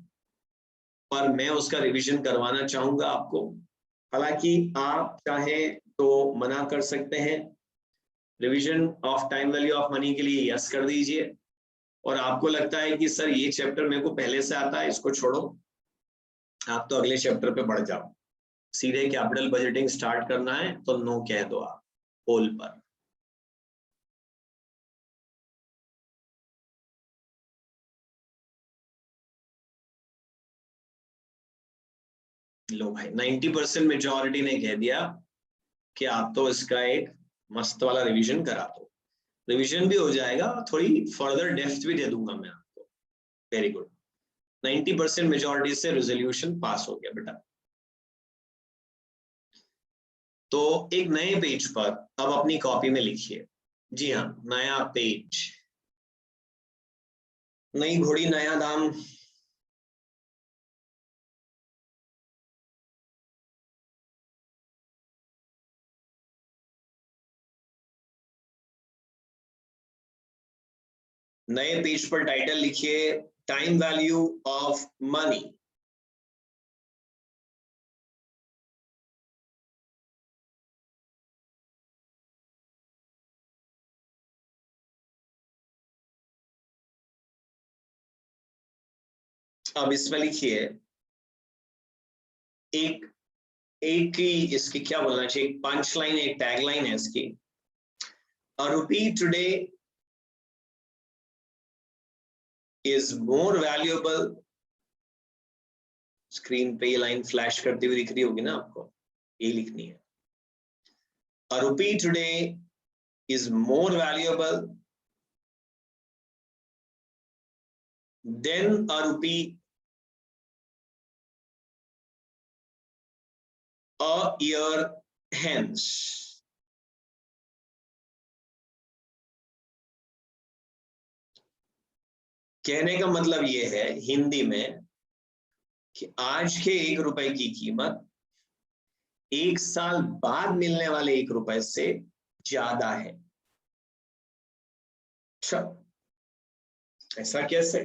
पर मैं उसका रिवीजन करवाना चाहूंगा आपको। हालांकि आप चाहें तो मना कर सकते हैं। Revision of time value of money के लिए यस कर दीजिए, और आपको लगता है कि सर ये चैप्टर मेरे को पहले से आता है, इसको छोड़ो, आप तो अगले चैप्टर पे बढ़ जाओ, सीधे कैपिटल बजटिंग स्टार्ट करना है तो नो कह दो आप होल पर। लो भाई 90% मेजॉरिटी ने कह दिया कि आप तो इसका एक मस्त वाला रिवीजन करा दो। रिवीजन भी हो जाएगा, थोड़ी फर्दर डेप्थ भी दे दूंगा मैं आपको। वेरी गुड, 90% मेजॉरिटी से रेजोल्यूशन पास हो गया बेटा। तो एक नए पेज पर अब अपनी कॉपी में लिखिए। जी हाँ, नया पेज, नई घोड़ी नया दाम। नए पेज पर टाइटल लिखिए टाइम वैल्यू ऑफ मनी। अब इसमें लिखिए एक एक की इसकी क्या बोलना चाहिए, एक पंच लाइन, एक टैग लाइन है इसकी। A rupee today is more valuable। Screen पे ये लाइन फ्लैश करती हुई दिख रही होगी ना आपको, ये लिखनी है। A rupee today is more valuable than a rupee a year hence। कहने का मतलब ये है हिंदी में कि आज के 1 रुपए की कीमत 1 साल बाद मिलने वाले 1 रुपए से ज्यादा है। अच्छा, ऐसा कैसे,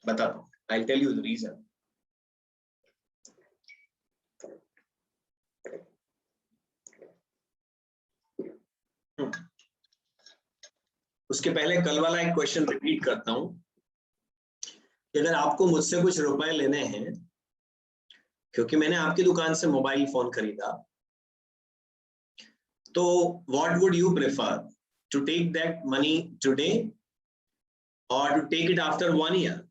बता दो, I tell you the reason. उसके पहले कल वाला एक क्वेश्चन रिपीट करता हूं कि अगर आपको मुझसे कुछ रुपए लेने हैं, क्योंकि मैंने आपकी दुकान से मोबाइल फोन खरीदा, तो what would you prefer, to take that money today और to take it after 1 year?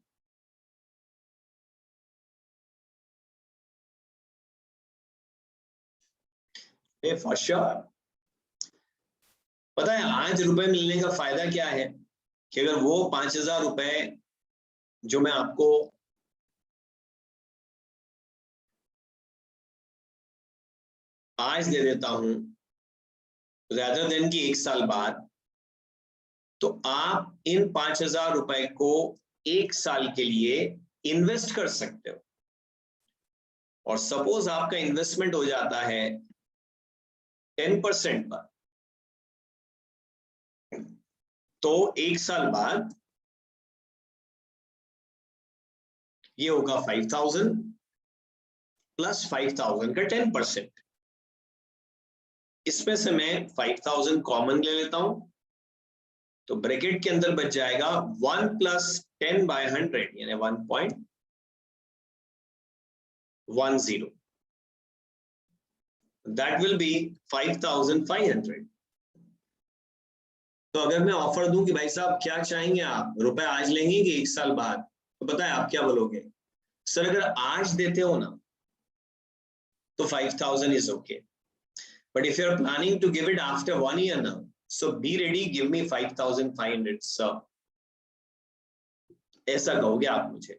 For sure. पता है आज रुपए मिलने का फायदा क्या है? कि अगर वो 5,000 रुपए जो मैं आपको आज दे देता हूं rather देन कि 1 साल बाद, तो आप इन 5,000 रुपए को 1 साल के लिए इन्वेस्ट कर सकते हो। और सपोज आपका इन्वेस्टमेंट हो जाता है 10% पर, तो 1 साल बाद ये होगा 5,000 प्लस 5,000 का 10%। इसमें से मैं 5,000 कॉमन ले लेता हूं, तो ब्रैकेट के अंदर बच जाएगा 1 प्लस 10/100 यानी 1.10, दैट विल बी 5,500। तो अगर मैं ऑफर दूं कि भाई साहब क्या चाहेंगे आप, रुपए आज लेंगे कि 1 साल बाद, तो बताए आप क्या बोलोगे? सर अगर आज देते हो ना तो 5,000 is okay, but if you are planning to give it after 1 year ना, so be ready, give me 5,500 sir, ऐसा कहोगे आप मुझे।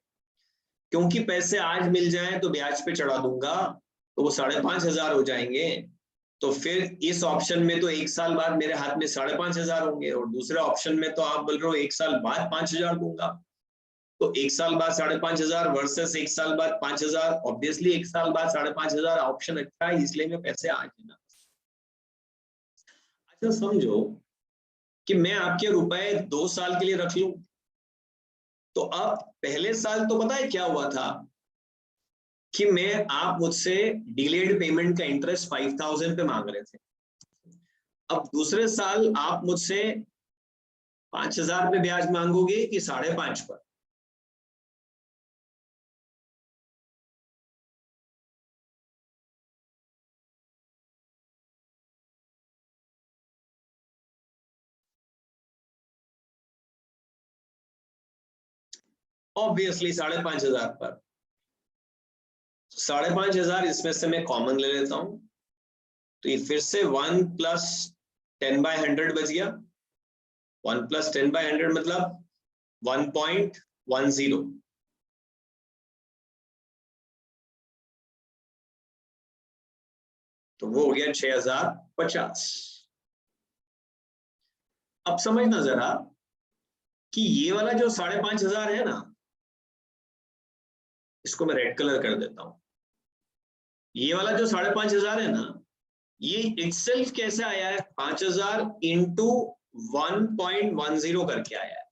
क्योंकि पैसे आज मिल जाए तो ब्याज पे चढ़ा दूंगा, तो वो 5,500 हो जाएंगे। तो फिर इस ऑप्शन में तो 1 साल बाद मेरे हाथ में 5,500 होंगे, और दूसरे ऑप्शन में तो आप बोल रहे हो 1 साल बाद 5,000 दूंगा। तो 1 साल बाद 5,500 वर्सेस 1 साल बाद 5,000, ऑब्वियसली 1 साल बाद 5,500 ऑप्शन अच्छा है, इसलिए मैं पैसे आज देना। अच्छा समझो कि मैं आपके रुपए 2 साल के लिए रख लूं, तो अब पहले साल तो पता है क्या हुआ था कि आप मुझसे डिलेड पेमेंट का इंटरेस्ट 5,000 पे मांग रहे थे। अब दूसरे साल आप मुझसे 5,000 पे ब्याज मांगोगे कि 5.5 पर? ऑब्वियसली 5,500 पर। 5,500 इसमें से मैं कॉमन ले लेता हूं, तो ये फिर से 1 प्लस 10/100 बच गया। 1 प्लस 10/100 मतलब 1.10, तो वो हो गया 6,050। अब समझना जरा कि ये वाला जो 5,500 है ना, इसको मैं रेड कलर कर देता हूं। ये वाला जो 5,500 है ना, ये इटसेल्फ कैसे आया है? 5,000 इंटू 1.10 करके आया है।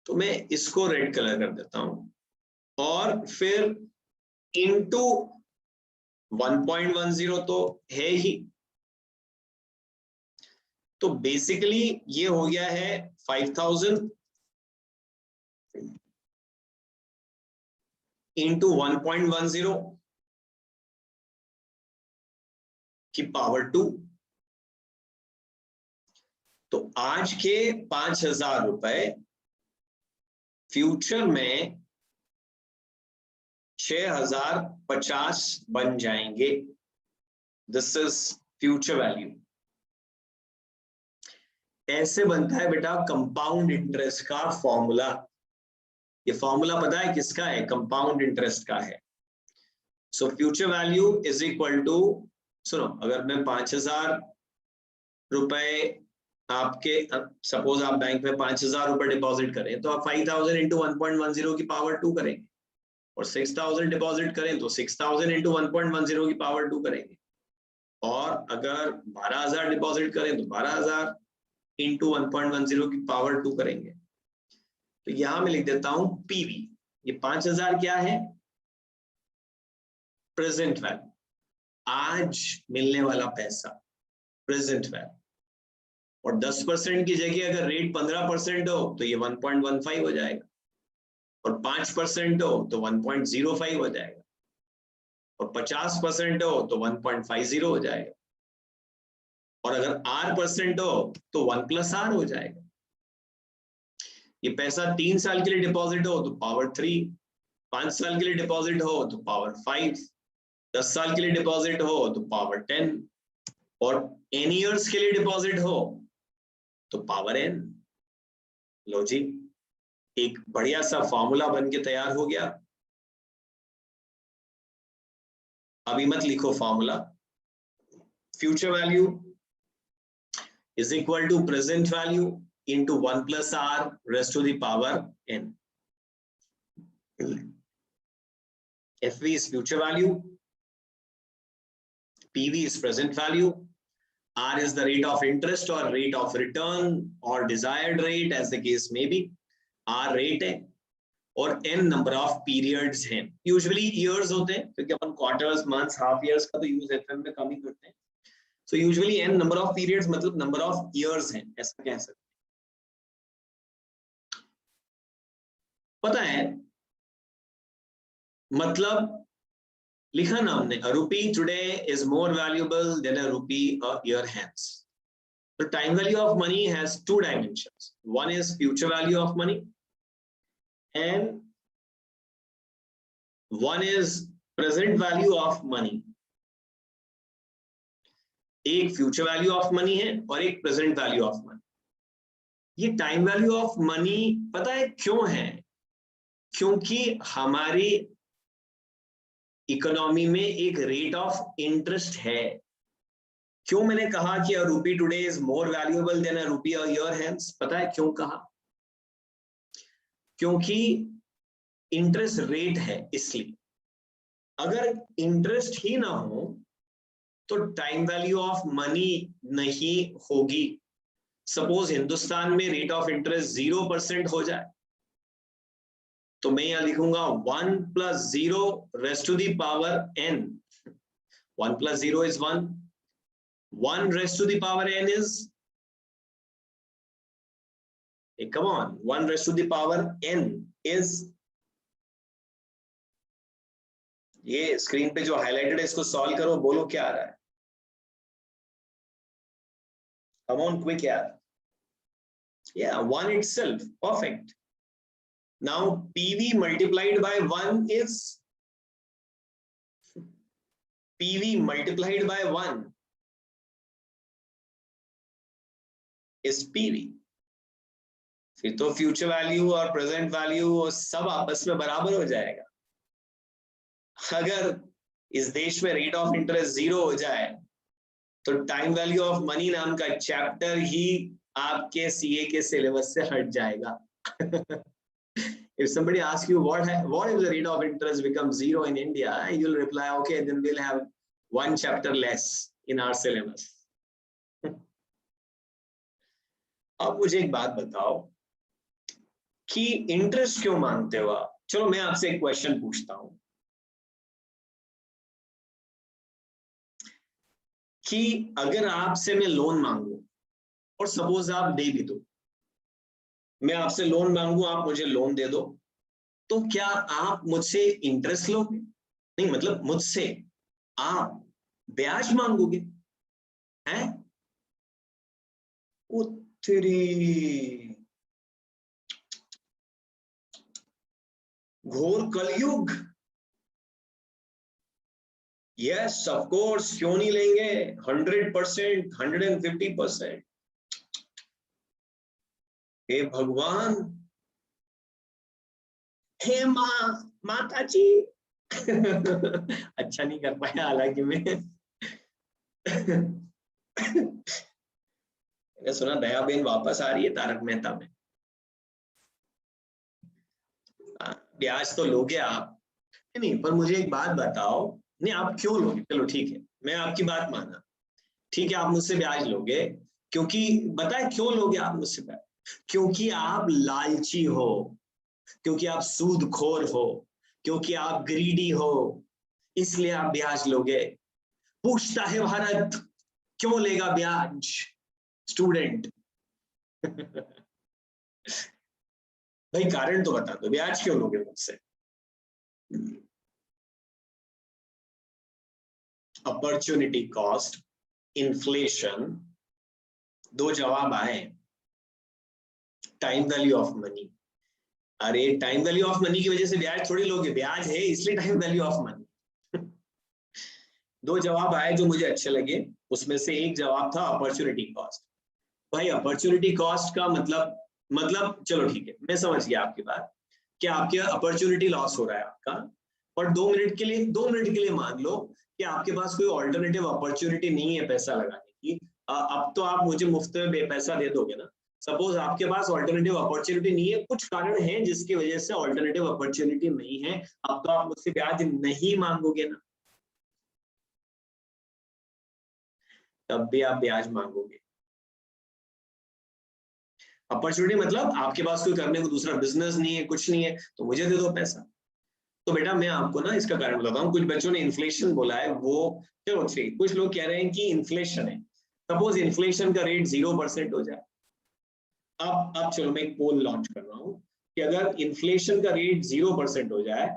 तो मैं इसको रेड कलर कर देता हूं, और फिर इंटू 1.10 तो है ही। तो बेसिकली ये हो गया है 5,000 इंटू 1.10 की पावर 2। तो आज के 5,000 रुपए फ्यूचर में 6,050 बन जाएंगे। This is future value. ऐसे बनता है बेटा कंपाउंड इंटरेस्ट का फॉर्मूला। ये फॉर्मूला पता है किसका है? कंपाउंड इंटरेस्ट का है। So future value is equal to, सुनो, अगर मैं 5,000 रुपए आपके, सपोज आप बैंक में 5,000 रुपए डिपॉजिट करें, तो आप 5,000 इंटू 1.10 की पावर 2 करेंगे, और 6,000 डिपॉजिट करें तो 6,000 इंटू 1.10 की पावर 2 करेंगे, और अगर 12,000 डिपॉजिट करें तो 12,000 इंटू 1.10 की पावर 2 करेंगे। तो यहां मैं लिख देता हूं पीवी। ये 5,000 क्या है? प्रेजेंट वैल्यू, आज मिलने वाला पैसा, प्रेजेंट वैल्यू। और 10% की जगह अगर रेट 15% हो तो ये 1.15 हो जाएगा, और 5% हो तो 1.05 हो जाएगा, और 50% हो तो 1.50 हो जाएगा, और अगर R% हो तो 1 प्लस R हो जाएगा। ये पैसा 3 साल के लिए डिपॉजिट हो तो पावर 3, 5 साल के लिए डिपॉजिट हो तो पावर 5, 10 साल के लिए डिपॉजिट हो तो पावर 10, और n ईयर्स के लिए डिपॉजिट हो तो पावर n। लो जी, एक बढ़िया सा फॉर्मूला बन के तैयार हो गया। अभी मत लिखो formula. Future value is equal to present value into 1 plus r raised to the power n. FV is future value, PV is present value, R is the rate of interest or rate of return or desired rate as the case may be. R rate है और n number of periods हैं। Usually years होते हैं क्योंकि अपन quarters, months, half years का तो use FM में कम ही करते हैं। So usually n number of periods मतलब number of years हैं, ऐसा कह सकते हैं। पता है मतलब लिखा ना हमने, a rupee today is more valuable than a rupee a year hence. The time value of money has two dimensions. One is future value of money and one is present value of money. एक future value of money है और एक present value of money. ये time value of money पता है क्यों है? क्योंकि हमारी इकोनॉमी में एक रेट ऑफ इंटरेस्ट है। क्यों मैंने कहा कि a rupee today is more valuable than a rupee a year hence? पता है क्यों कहा? क्योंकि इंटरेस्ट रेट है, इसलिए। अगर इंटरेस्ट ही ना हो तो टाइम वैल्यू ऑफ मनी नहीं होगी। सपोज हिंदुस्तान में रेट ऑफ इंटरेस्ट 0% हो जाए तो मैं यहां लिखूंगा 1 + 0 raised to the power n। 1 + 0 is 1, 1 raised to the power n is, hey, come on, 1 raised to the power n is, ये स्क्रीन पे जो हाईलाइटेड है इसको सॉल्व करो, बोलो क्या आ रहा है। Come on, quick, yeah. Yeah, 1 itself, perfect. Now PV multiplied by 1 is, PV multiplied by 1 is PV। फिर तो फ्यूचर वैल्यू और प्रेजेंट वैल्यू सब आपस में बराबर हो जाएगा। अगर इस देश में रेट ऑफ इंटरेस्ट 0 हो जाए तो टाइम वैल्यू ऑफ मनी नाम का चैप्टर ही आपके सीए के सिलेबस से हट जाएगा। If somebody asks you what if the rate of interest becomes 0 in India, you'll reply, okay, then we'll have 1 chapter less in our syllabus. अब मुझे एक बात बताओ कि इंटरेस्ट क्यों मांगते हो आप? चलो मैं आपसे एक क्वेश्चन पूछता हूं कि अगर आपसे मैं लोन मांगू और सपोज आप दे भी दो, मैं आपसे लोन मांगू, आप मुझे लोन दे दो, तो क्या आप मुझसे इंटरेस्ट लोगे? नहीं, मतलब मुझसे आप ब्याज मांगोगे हैं? ओ तेरी, घोर कलयुग। यस ऑफ कोर्स, क्यों नहीं लेंगे? 100%, 150%। हे भगवान, हे माता जी। अच्छा नहीं कर पाया हालांकि मैं। मैंने सुना दया बेन वापस आ रही है तारक मेहता में। ब्याज तो लोगे आप? नहीं, पर मुझे एक बात बताओ, नहीं आप क्यों लोगे? चलो ठीक है, मैं आपकी बात माना, ठीक है आप मुझसे ब्याज लोगे, क्योंकि बताए क्यों लोगे आप मुझसे ब्याज? क्योंकि आप लालची हो, क्योंकि आप सूदखोर हो, क्योंकि आप ग्रीडी हो, इसलिए आप ब्याज लोगे। पूछता है भारत, क्यों लेगा ब्याज स्टूडेंट? भाई कारण तो बता दो, ब्याज क्यों लोगे मुझसे? अपॉर्चुनिटी कॉस्ट, इन्फ्लेशन, दो जवाब आए, टाइम वैल्यू ऑफ मनी। अरे टाइम वैल्यू ऑफ मनी की वजह से ब्याज थोड़ी लोगे, ब्याज है इसलिए टाइम वैल्यू ऑफ मनी। दो जवाब आए जो मुझे अच्छे लगे, उसमें से एक जवाब था अपॉर्चुनिटी कॉस्ट। भाई अपॉर्चुनिटी कॉस्ट का मतलब चलो ठीक है, मैं समझ गया आपकी बात कि आपके अपॉर्चुनिटी लॉस हो रहा है आपका, और 2 मिनट के लिए मान लो कि आपके पास कोई ऑल्टरनेटिव अपॉर्चुनिटी नहीं है पैसा लगाने की। अब तो आप मुझे मुफ्त में पैसा दे दोगे ना। सपोज आपके पास ऑल्टरनेटिव अपॉर्चुनिटी नहीं है, कुछ कारण है जिसकी वजह से ऑल्टरनेटिव अपॉर्चुनिटी नहीं है, अब तो आप मुझसे ब्याज नहीं मांगोगे ना, तब भी आप ब्याज मांगोगे। अपॉर्चुनिटी मतलब आपके पास कोई करने को दूसरा बिजनेस नहीं है, कुछ नहीं है, तो मुझे दे दो पैसा। तो बेटा मैं आपको ना इसका कारण बताता हूँ। कुछ बच्चों ने इन्फ्लेशन बोला है, वो चलो ठीक, कुछ लोग कह रहे हैं कि इन्फ्लेशन है। सपोज इन्फ्लेशन का रेट 0% हो जाए। अब चलो मैं एक पोल लॉन्च कर रहा हूँ कि अगर इन्फ्लेशन का रेट 0% हो जाए,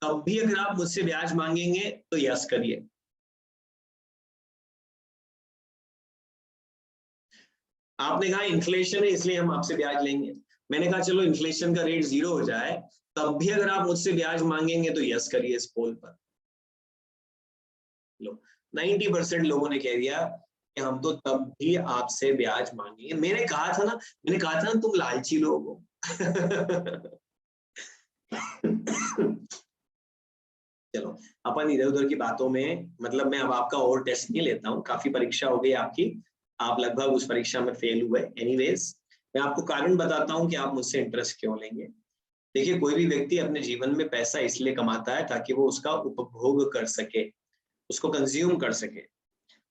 तब भी अगर आप मुझसे ब्याज मांगेंगे तो यस करिए। आपने कहा इन्फ्लेशन है इसलिए हम आपसे ब्याज लेंगे, मैंने कहा चलो इन्फ्लेशन का रेट 0 हो जाए, तब भी अगर आप मुझसे ब्याज मांगेंगे तो यस करिए इस पोल पर। लो 90% लोगों ने कह दिया कि हम तो तब भी आपसे ब्याज मांगेंगे। मैंने कहा था ना तुम लालची लोग हो। चलो अपन इधर उधर की बातों में, मतलब मैं अब आपका और टेस्ट नहीं लेता हूँ, काफी परीक्षा हो गई आपकी, आप लगभग उस परीक्षा में फेल हुए। एनीवेज मैं आपको कारण बताता हूँ कि आप मुझसे इंटरेस्ट क्यों लेंगे। देखिए कोई भी व्यक्ति अपने जीवन में पैसा इसलिए कमाता है ताकि वो उसका उपभोग कर सके, उसको कंज्यूम कर सके।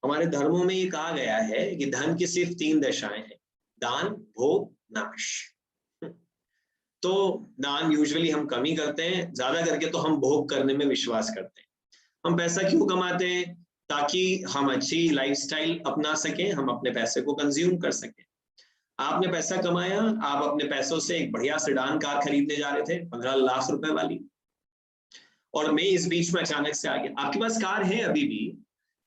हमारे धर्मों में ये कहा गया है कि धन की सिर्फ 3 दशाएं हैं, दान, भोग, नाश। तो दान यूजुअली हम कम ही करते हैं, ज्यादा करके तो हम भोग करने में विश्वास करते हैं। हम पैसा क्यों कमाते हैं? ताकि हम अच्छी लाइफस्टाइल अपना सकें, हम अपने पैसे को कंज्यूम कर सकें। आपने पैसा कमाया, आप अपने पैसों से एक बढ़िया सेडान कार खरीदने जा रहे थे 15 लाख रुपए वाली, और मैं इस बीच में अचानक से आ गया। आपके पास कार है अभी भी,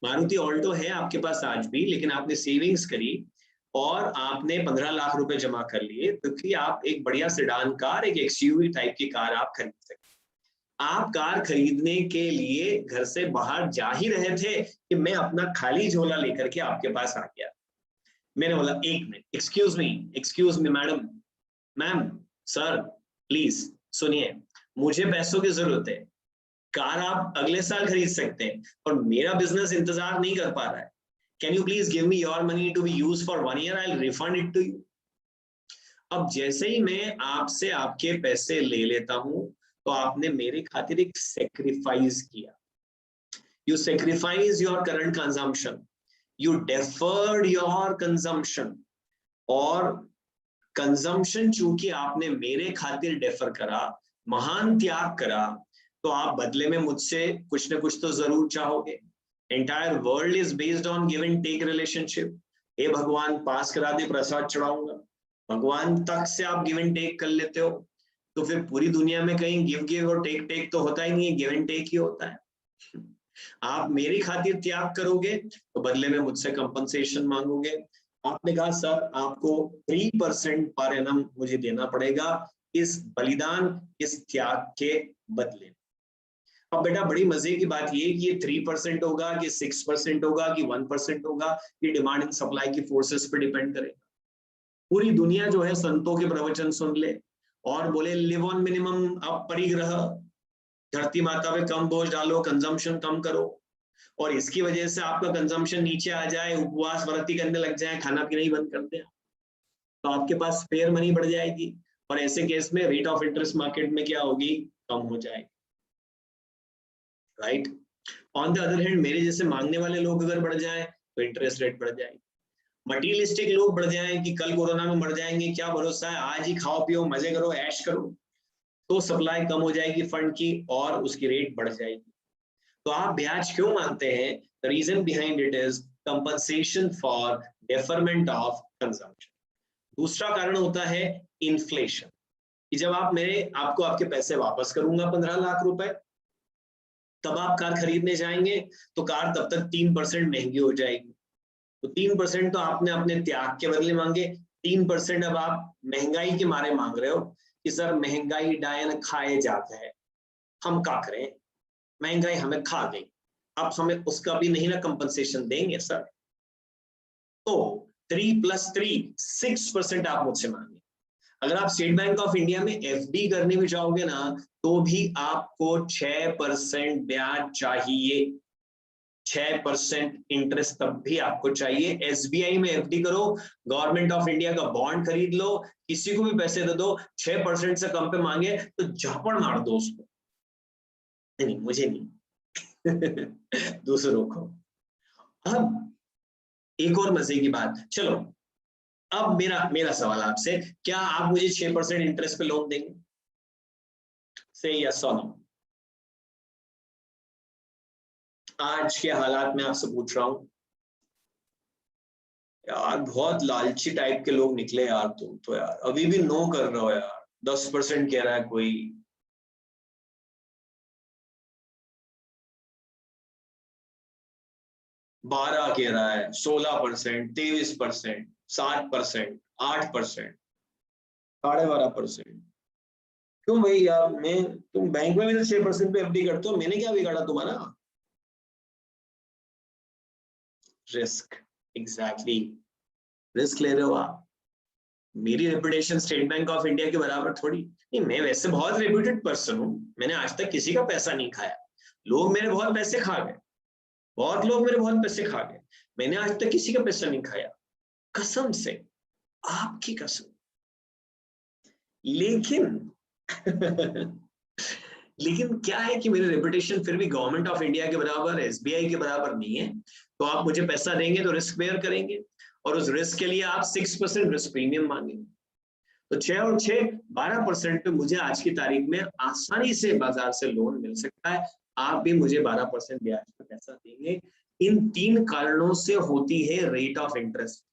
मारुति ऑल्टो है आपके पास आज भी, लेकिन आपने सेविंग्स करी और आपने 15 लाख रुपए जमा कर लिए, तो कि आप एक बढ़िया सेडान कार, एक एक्सयूवी टाइप की कार आप खरीद सकते। आप कार खरीदने के लिए घर से बाहर जा ही रहे थे कि मैं अपना खाली झोला लेकर के आपके पास आ गया। मैंने बोला 1 minute, excuse me madam, ma'am, sir, please सुनिए, मुझे पैसों की जरूरत है, कार आप अगले साल खरीद सकते हैं और मेरा बिजनेस इंतजार नहीं कर पा रहा है। Can you please give me your money to be use for 1 year, I will refund it to you. अब जैसे ही मैं आपसे आपके पैसे ले लेता हूं, तो आपने मेरे खातिर एक सेक्रीफाइस किया। You sacrifice your current consumption, you deferred your consumption, और कंजम्पशन चूंकि आपने मेरे खातिर डेफर करा, महान त्याग करा, तो आप बदले में मुझसे कुछ ना कुछ तो जरूर चाहोगे। Entire world is based on give and take relationship. हे भगवान पास करा दे, प्रसाद चढ़ाऊंगा। भगवान तक से आप गिव एंड टेक कर लेते हो, तो फिर पूरी दुनिया में कहीं गिव गिव और टेक टेक तो होता ही नहीं है, गिव एंड टेक ही होता है। आप मेरी खातिर त्याग करोगे तो बदले में मुझसे कंपनसेशन मांगोगे। आपने कहा सर आपको 3% पर एनम मुझे देना पड़ेगा इस बलिदान, इस त्याग के बदले। अब बेटा बड़ी मजे की बात ये कि ये 3% होगा कि 6% होगा कि 1% होगा, ये डिमांड एंड सप्लाई की फोर्सेस पे डिपेंड करेगा। पूरी दुनिया जो है संतों के प्रवचन सुन ले और बोले लिव ऑन मिनिमम, अब परिग्रह, धरती माता पे कम बोझ डालो, कंजम्पशन कम करो, और इसकी वजह से आपका कंजम्पशन नीचे आ जाए, उपवास व्रती करने लग जाए, खाना पीना ही बंद कर दें, तो आपके पास स्पेयर मनी बढ़ जाएगी, और ऐसे केस में रेट ऑफ इंटरेस्ट मार्केट में क्या होगी, कम हो जाएगी। Right. On the other hand मेरे जैसे मांगने वाले लोग अगर बढ़ जाएं तो इंटरेस्ट रेट बढ़ जाएगी। मटीरियलिस्टिक लोग बढ़ जाएं कि कल कोरोना में मर जाएंगे, क्या भरोसा है, आज ही खाओ पियो मजे करो ऐश करो, तो सप्लाई कम हो जाएगी फंड की और उसकी रेट बढ़ जाएगी। तो आप ब्याज क्यों मानते हैं? The reason behind it is compensation for deferment of consumption. दूसरा कारण होता है इन्फ्लेशन, कि जब आपको आपके पैसे वापस करूंगा 15 लाख रुपए, तब आप कार खरीदने जाएंगे तो कार तब तक 3% महंगी हो जाएगी। तो 3% तो आपने अपने त्याग के बदले मांगे, 3% अब आप महंगाई के मारे मांग रहे हो कि सर महंगाई डायन खाए जाता है, हम क्या करें, महंगाई हमें खा गई, आप हमें उसका भी नहीं ना कंपनसेशन देंगे सर। तो 3 + 3 6% आप मुझसे मांगे। अगर आप स्टेट बैंक ऑफ इंडिया में एफडी करने भी जाओगे ना तो भी आपको 6% ब्याज चाहिए, 6% इंटरेस्ट तब भी आपको चाहिए। एसबीआई में एफडी करो, गवर्नमेंट ऑफ इंडिया का बॉन्ड खरीद लो, किसी को भी पैसे दे दो, 6% से कम पे मांगे तो झापड़ मार दो उसको। नहीं मुझे नहीं दूसरों को। अब एक और मजे की बात, चलो अब मेरा सवाल आपसे, क्या आप मुझे 6% इंटरेस्ट पे लोन देंगे? से यस और नो। आज के हालात में आपसे पूछ रहा हूं यार, बहुत लालची टाइप के लोग निकले यार तुम तो यार, अभी भी नो कर रहे हो यार। 10% कह रहा है कोई, 12 कह रहा है, 16%, 23%, 7%, 8%, 12.5%। क्यों भाई यार, मैं तुम बैंक में भी तो 6% पे एफडी करते हो, मैंने क्या बिगाड़ा तुम्हारा? रिस्क, एग्जैक्टली, रिस्क ले रहे हो आप। मेरी reputation state bank of India के बराबर थोड़ी नहीं, मैं वैसे बहुत रेप्यूटेड पर्सन हूँ, मैंने आज तक किसी का पैसा नहीं खाया। लोग मेरे बहुत पैसे खा गए, बहुत लोग मेरे बहुत पैसे खा गए, मैंने आज तक किसी का पैसा नहीं खाया, कसम से, आपकी कसम। लेकिन लेकिन क्या है कि मेरी रेपुटेशन फिर भी गवर्नमेंट ऑफ इंडिया के बराबर, एसबीआई के बराबर नहीं है। तो आप मुझे पैसा देंगे तो रिस्क बेयर करेंगे, और उस रिस्क के लिए आप 6% रिस्क प्रीमियम मांगेंगे। तो 6 और 6 12% पे मुझे आज की तारीख में आसानी से बाजार से लोन मिल सकता है। आप भी मुझे 12% ब्याज पे पैसा देंगे। इन 3 कारणों से होती है रेट ऑफ इंटरेस्ट।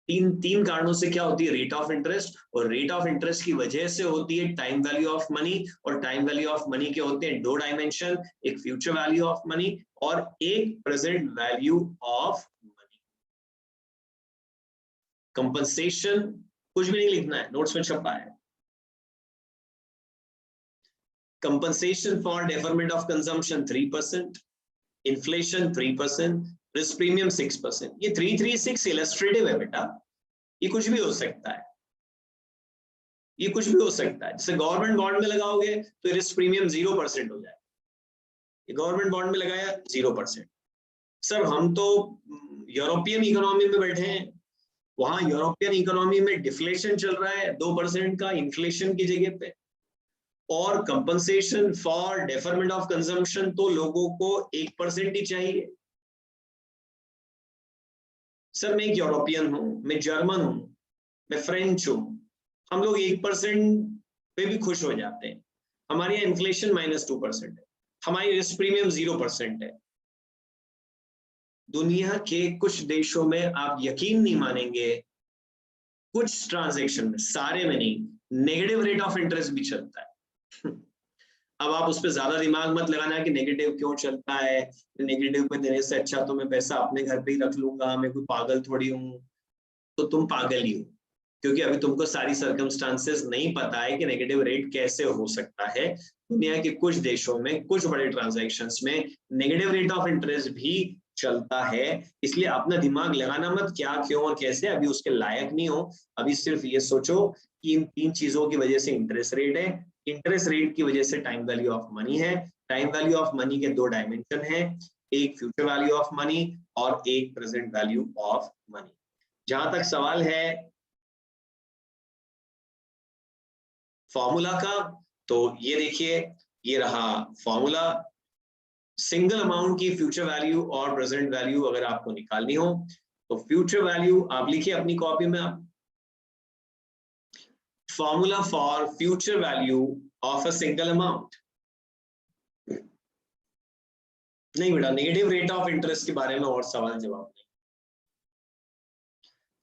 तीन कारणों से क्या होती है रेट ऑफ इंटरेस्ट, और रेट ऑफ इंटरेस्ट की वजह से होती है टाइम वैल्यू ऑफ मनी। और टाइम वैल्यू ऑफ मनी के होते हैं 2 डायमेंशन, एक फ्यूचर वैल्यू ऑफ मनी और एक present value of money. Compensation कुछ भी नहीं लिखना है, नोट्स में छपा है। Compensation for deferment of consumption 3%, inflation 3%, risk premium 6%। ये 336 इलस्ट्रेटिव है बेटा, ये कुछ भी हो सकता है, ये कुछ भी हो सकता है। जैसे गवर्नमेंट बॉन्ड में लगाओगे तो रिस्क प्रीमियम 0% हो जाए, ये गवर्नमेंट बॉन्ड में लगाया 0%। सर हम तो यूरोपियन इकोनॉमी में बैठे हैं, वहां यूरोपियन इकोनॉमी में डिफ्लेशन चल रहा है 2% का इन्फ्लेशन की जगह पे, और compensation for deferment of consumption तो लोगों को 1% ही चाहिए। सर मैं एक यूरोपियन हूं, मैं जर्मन हूं, मैं फ्रेंच हूं, हम लोग 1% पे भी खुश हो जाते हैं। हमारे यहाँ इन्फ्लेशन -2% है, हमारी रिस्क प्रीमियम 0% है। दुनिया के कुछ देशों में आप यकीन नहीं मानेंगे, कुछ ट्रांजैक्शन में, सारे में नहीं, नेगेटिव रेट ऑफ इंटरेस्ट भी चलता है। अब आप उस पर ज्यादा दिमाग मत लगाना कि नेगेटिव क्यों चलता है, नेगेटिव पे देने से अच्छा तो मैं पैसा अपने घर पे ही रख लूंगा, मैं कोई पागल थोड़ी हूँ। तो तुम पागल ही हो, क्योंकि अभी तुमको सारी सर्कमस्टांसेस नहीं पता है कि नेगेटिव रेट कैसे हो सकता है। दुनिया के कुछ देशों में कुछ बड़े ट्रांजैक्शंस में नेगेटिव रेट ऑफ इंटरेस्ट भी चलता है। इसलिए अपना दिमाग लगाना मत क्या क्यों और कैसे, अभी उसके लायक नहीं हो। अभी सिर्फ ये सोचो कि इन 3 चीजों की वजह से इंटरेस्ट रेट है, इंटरेस्ट रेट की वजह से टाइम वैल्यू ऑफ मनी है, टाइम वैल्यू ऑफ मनी के 2 डायमेंशन है, एक फ्यूचर वैल्यू ऑफ मनी और एक प्रेजेंट वैल्यू ऑफ मनी। जहां तक सवाल है फॉर्मूला का, तो ये देखिए, ये रहा फॉर्मूला। सिंगल अमाउंट की फ्यूचर वैल्यू और प्रेजेंट वैल्यू अगर आपको निकालनी हो तो फ्यूचर वैल्यू आप लिखिए अपनी कॉपी में, आप formula for future value of a single amount. नहीं बेटा, नेगेटिव रेट ऑफ इंटरेस्ट के बारे में और सवाल जवाब नहीं,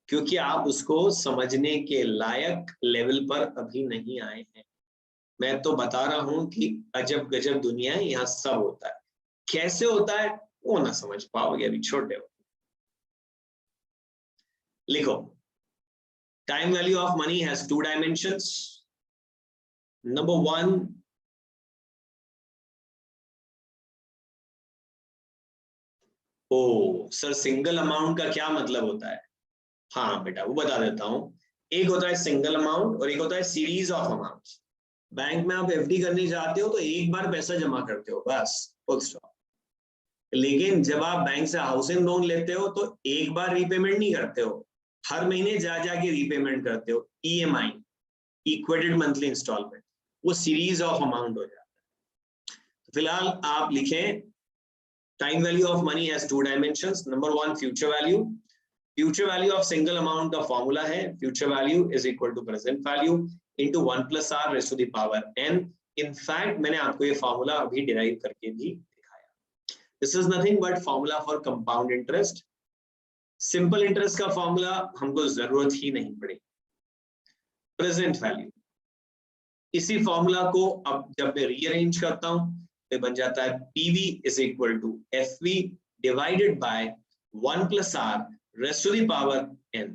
क्योंकि आप उसको समझने के लायक लेवल पर अभी नहीं आए हैं। मैं तो बता रहा हूं कि अजब गजब दुनिया है, यहाँ सब होता है, कैसे होता है वो ना समझ पाओगे, अभी छोटे हो। लिखो Time value of money has two dimensions. Number one, O sir single amount का क्या मतलब होता है? हाँ बेटा वो बता देता हूं। एक होता है सिंगल अमाउंट और एक होता है सीरीज ऑफ अमाउंट्स। बैंक में आप एफडी करने जाते हो तो एक बार पैसा जमा करते हो बस, फुल स्टॉप। लेकिन जब आप बैंक से हाउसिंग लोन लेते हो तो एक बार रीपेमेंट नहीं करते हो, हर महीने जा जाके रीपेमेंट करते हो। ईएमआई, इक्वेटेड मंथली इंस्टॉलमेंट, वो सीरीज ऑफ अमाउंट हो जाता है। तो फिलहाल आप लिखें time value of money has two dimensions. Number one, future value. Future value of single amount का formula है future value is equal to present value into 1 plus r raised to the power n. In fact मैंने आपको ये formula अभी derive करके भी दिखाया। This is nothing but formula for compound interest. Simple interest का formula हमको जरूरत ही नहीं पड़ेगी। Present value, इसी formula को अब जब मैं rearrange करता हूँ तो बन जाता है PV is equal to FV divided by 1 plus R raised to the power n.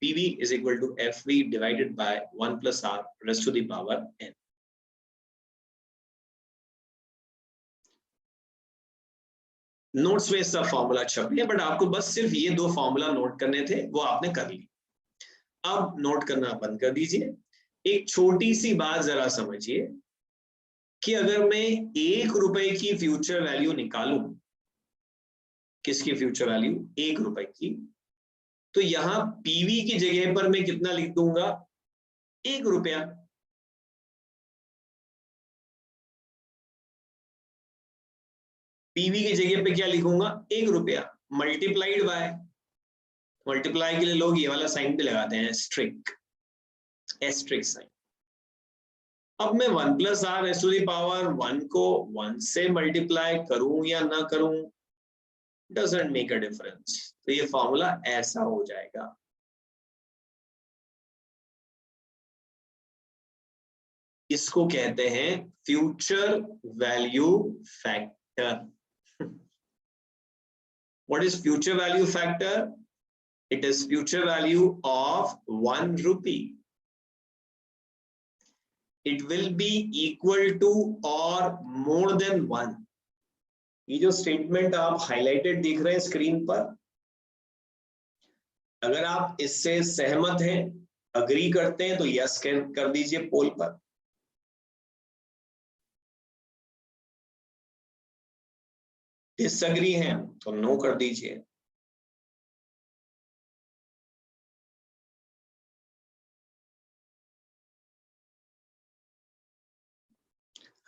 PV is equal to FV divided by 1 plus R raised to the power n. Notes में इसका फॉर्मूला छपे है, बट आपको बस सिर्फ ये दो formula note करने थे, वो आपने कर ली। अब नोट करना बंद कर दीजिए। एक छोटी सी बात जरा समझिए कि अगर मैं 1 रुपए की फ्यूचर वैल्यू निकालूं, किसकी फ्यूचर वैल्यू? 1 रुपए की, तो यहां पीवी की जगह पर मैं कितना लिख दूंगा? 1 रुपया। पीवी की जगह पे क्या लिखूंगा? 1 रुपया मल्टीप्लाइड बाय, मल्टीप्लाई के लिए लोग ये वाला साइन भी लगाते हैं, स्ट्रिक, एस्ट्रिक साइन। अब मैं 1 plus r raise to the power 1 को 1 से मल्टीप्लाई करूं या ना करूं, डजंट मेक अ डिफरेंस। तो ये फॉर्मूला ऐसा हो जाएगा। इसको कहते हैं future value factor. What is future value factor? It is future value of 1 rupee. It will be equal to or more than 1. ये जो स्टेटमेंट आप हाईलाइटेड देख रहे हैं स्क्रीन पर, अगर आप इससे सहमत हैं, अग्री करते हैं तो यस कर दीजिए पोल पर। डिसएग्री हैं तो नो कर दीजिए।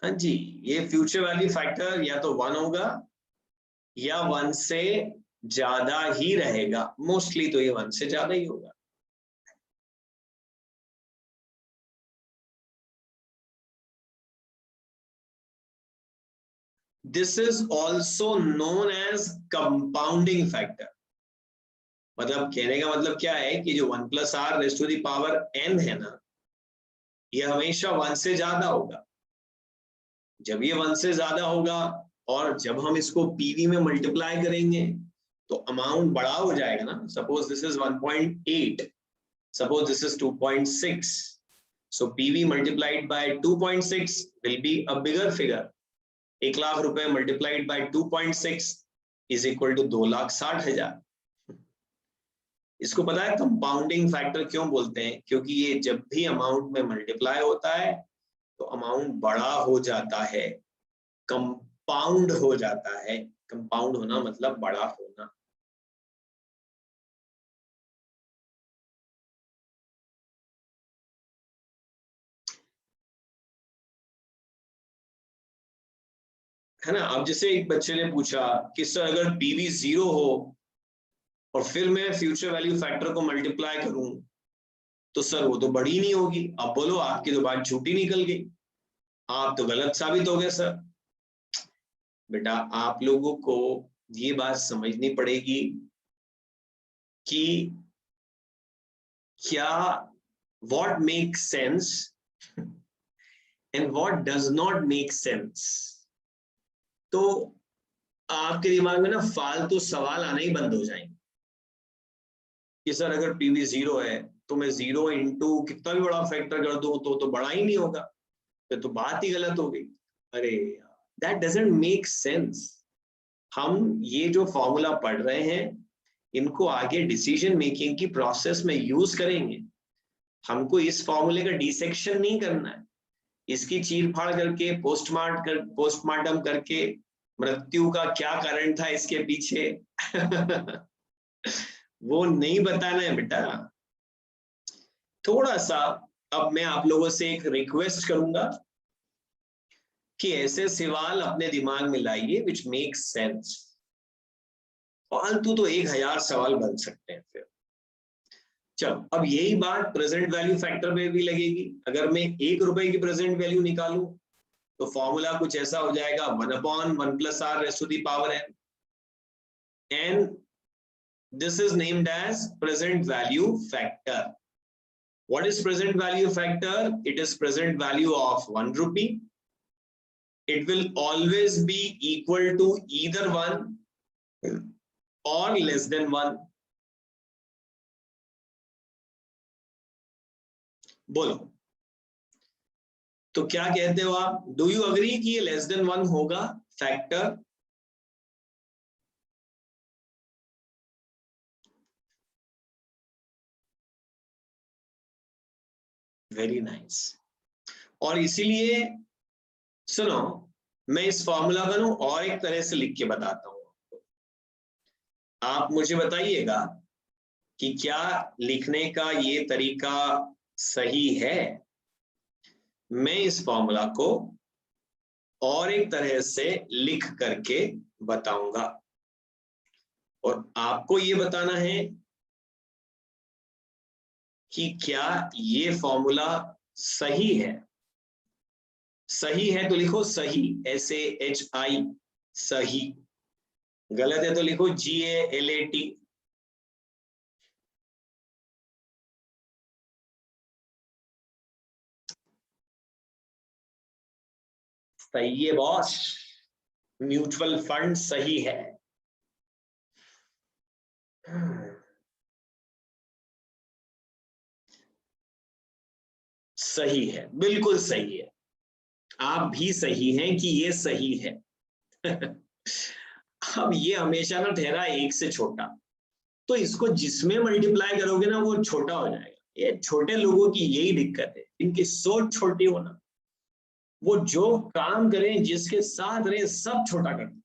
हाँ जी, ये फ्यूचर वैल्यू फैक्टर या तो 1 होगा या 1 से ज्यादा ही रहेगा। मोस्टली तो ये 1 से ज्यादा ही होगा। This is also known as compounding factor. मतलब कहने का मतलब क्या है कि जो 1 plus r raise to the power n है ना, ये हमेशा 1 से ज्यादा होगा। जब ये 1 से ज्यादा होगा और जब हम इसको पीवी में मल्टीप्लाई करेंगे तो अमाउंट बड़ा हो जाएगा ना। Suppose this is 1.8, suppose this is 2.6, so PV multiplied by 2.6 will be a bigger figure. 1 lakh रुपए multiplied by 2.6 is equal to 2,60,000। इसको पता है कंपाउंडिंग फैक्टर क्यों बोलते हैं? क्योंकि ये जब भी अमाउंट में मल्टीप्लाई होता है तो अमाउंट बड़ा हो जाता है, कंपाउंड हो जाता है। कंपाउंड होना मतलब बड़ा होना। है ना। अब जैसे एक बच्चे ने पूछा कि सर अगर पीवी 0 हो और फिर मैं फ्यूचर वैल्यू फैक्टर को मल्टीप्लाई करूं तो सर वो तो बड़ी नहीं होगी। अब बोलो, आपकी तो बात झूठी निकल गई, आप तो गलत साबित हो गए सर। बेटा आप लोगों को ये बात समझनी पड़ेगी कि क्या what makes sense and what does not make sense। तो आपके दिमाग में ना फालतू सवाल आने ही बंद हो जाएंगे। कि सर अगर पीवी 0 है तो मैं 0 इंटू कितना भी बड़ा फैक्टर कर दूं तो बड़ा ही नहीं होगा, तो बात ही गलत हो गई। अरे दैट डजंट मेक सेंस। हम ये जो फॉर्मूला पढ़ रहे हैं इनको आगे डिसीजन मेकिंग की प्रोसेस में यूज करेंगे। हमको इस फॉर्मूले का डिसेक्शन नहीं करना है, इसकी चीर फाड़ करके पोस्टमार्टम करके मृत्यु का क्या कारण था इसके पीछे वो नहीं बताना है बेटा। थोड़ा सा अब मैं आप लोगों से एक रिक्वेस्ट करूंगा कि ऐसे सवाल अपने दिमाग में लाइए विच मेक सेंस। फालतू तो 1000 सवाल बन सकते हैं फिर। चलो अब यही बात प्रेजेंट वैल्यू फैक्टर में भी लगेगी। अगर मैं 1 रुपए की प्रेजेंट वैल्यू निकालूं तो फॉर्मूला कुछ ऐसा हो जाएगा 1/1 + r raised to the power n, and this is named as present value factor. What is present value factor? It is present value of 1 rupee. It will always be equal to either 1 or less than 1. बोलो तो क्या कहते हो आप? Do you agree कि ये less than 1 होगा factor? Very nice. और इसीलिए सुनो, मैं इस फॉर्मूला का और एक तरह से लिख के बताता हूं। आप मुझे बताइएगा कि क्या लिखने का ये तरीका सही है। मैं इस फॉर्मूला को और एक तरह से लिख करके बताऊंगा और आपको ये बताना है कि क्या ये फॉर्मूला सही है। सही है तो लिखो सही, SAHI सही। गलत है तो लिखो GALAT। सही है बॉस, म्यूचुअल फंड सही है। सही है, बिल्कुल सही है। आप भी सही हैं कि ये सही है अब ये हमेशा ना ठहरा 1 से छोटा, तो इसको जिसमें मल्टीप्लाई करोगे ना वो छोटा हो जाएगा। ये छोटे लोगों की यही दिक्कत है, इनकी सोच छोटी होना। वो जो काम करें जिसके साथ रहे सब छोटा कर दें।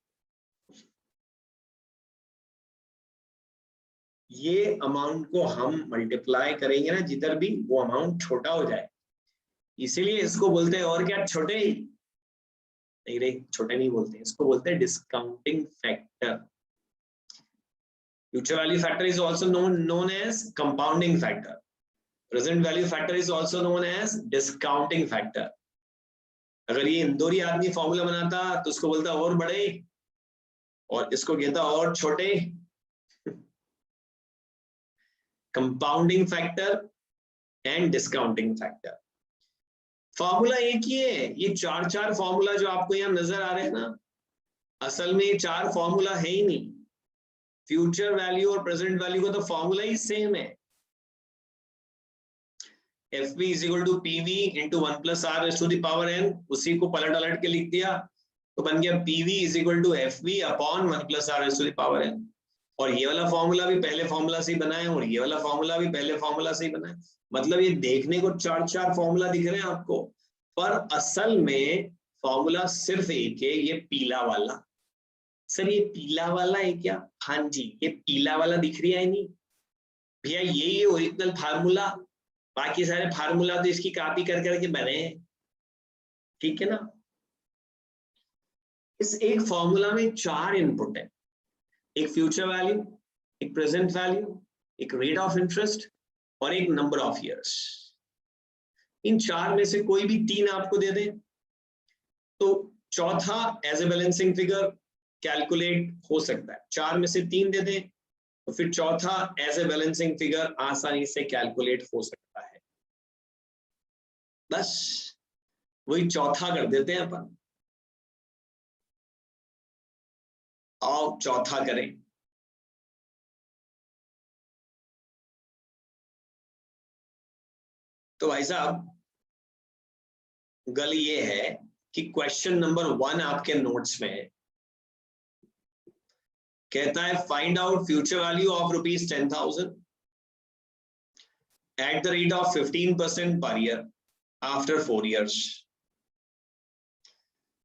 ये अमाउंट को हम मल्टीप्लाई करेंगे ना जिधर भी, वो अमाउंट छोटा हो जाए। इसीलिए इसको बोलते हैं और क्या, छोटे ही नहीं रे, छोटे नहीं बोलते, इसको बोलते हैं discounting factor. Future value factor is also known as compounding factor. Present value factor is also known as discounting factor. अगर ये इंदौरी आदमी फॉर्मूला बनाता तो उसको बोलता और बड़े, और इसको कहता और छोटे। Compounding factor and discounting factor. Formula एक ही है। ये 4 फॉर्मूला जो आपको यहाँ नजर आ रहे हैं ना, असल में ये 4 फॉर्मूला है ही नहीं। फ्यूचर वैल्यू और प्रेजेंट वैल्यू का तो फॉर्मूला ही सेम है। FV is equal to PV into 1 + r raised to the power n। उसी को पलट के लिख दिया तो बन गया PV is equal to FV upon 1 + r raised to the power n। और ये वाला फॉर्मूला भी पहले फॉर्मूला से ही बना है और ये वाला फॉर्मूला भी पहले फॉर्मूला से ही बना है। मतलब ये देखने को 4 फॉर्मूला दिख रहे हैं आपको, पर असल में फॉर्मूला सिर्फ एक है, ये पीला वाला। सर ये पीला वाला है क्या? हाँ जी, ये पीला वाला दिख रहा है नहीं भैया, ये ओरिजिनल फार्मूला। बाकी सारे फार्मूला तो इसकी कॉपी कर करके बने हैं, ठीक है ना। इस एक फॉर्मूला में 4 इनपुट है, एक फ्यूचर वैल्यू, एक प्रेजेंट वैल्यू, एक रेट ऑफ इंटरेस्ट और एक नंबर ऑफ इयर्स। इन 4 में से कोई भी 3 आपको दे दे तो चौथा as a balancing figure calculate हो सकता है। 4 में से 3 दे दे तो फिर चौथा एज ए बैलेंसिंग फिगर आसानी से कैलकुलेट हो सकता है। बस वही चौथा कर देते हैं अपन। आओ चौथा करें। तो भाई साहब गल ये है कि क्वेश्चन नंबर 1 आपके नोट्स में कहता है find out future value of ₹10,000 at the rate of 15% per year after 4 years.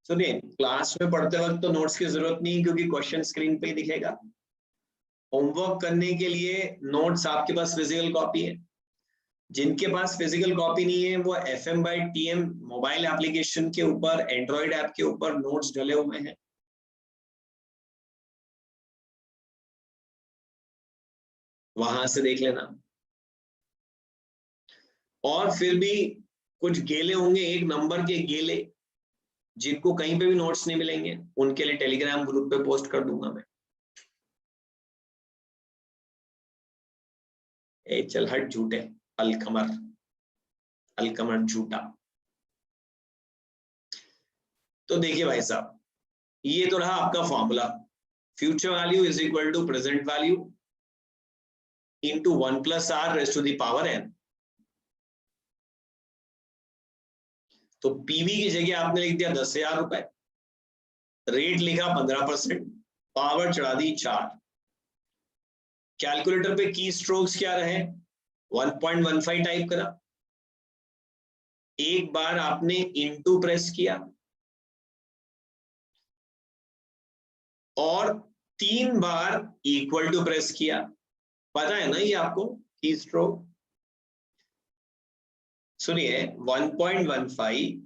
सुनिए, क्लास में पढ़ते वक्त तो नोट्स की जरूरत नहीं क्योंकि क्वेश्चन स्क्रीन पे ही दिखेगा। होमवर्क करने के लिए नोट्स आपके पास फिजिकल कॉपी है। जिनके पास फिजिकल कॉपी नहीं है वो FM/TM मोबाइल एप्लीकेशन के ऊपर, एंड्रॉइड ऐप के ऊपर नोट्स डले हुए हैं। वहां से देख लेना। और फिर भी कुछ गेले होंगे, 1 नंबर के गेले, जिनको कहीं पे भी नोट्स नहीं मिलेंगे, उनके लिए टेलीग्राम ग्रुप पे पोस्ट कर दूंगा मैं। ए चल हट झूठे, अलकमर झूठा। तो देखिए भाई साहब, ये तो रहा आपका formula, future value is equal to present value into 1 + r⁻n। तो पीवी की जगह आपने लिख दिया 10,000 रुपए, रेट लिखा 15%, पावर चढ़ा दी 4। कैलकुलेटर पे की स्ट्रोक्स क्या रहे, 1.15 टाइप करा, एक बार आपने इनटू प्रेस किया और 3 बार इक्वल टू प्रेस किया। पता है ना ये आपको की स्ट्रोक? सुनिए, 1.15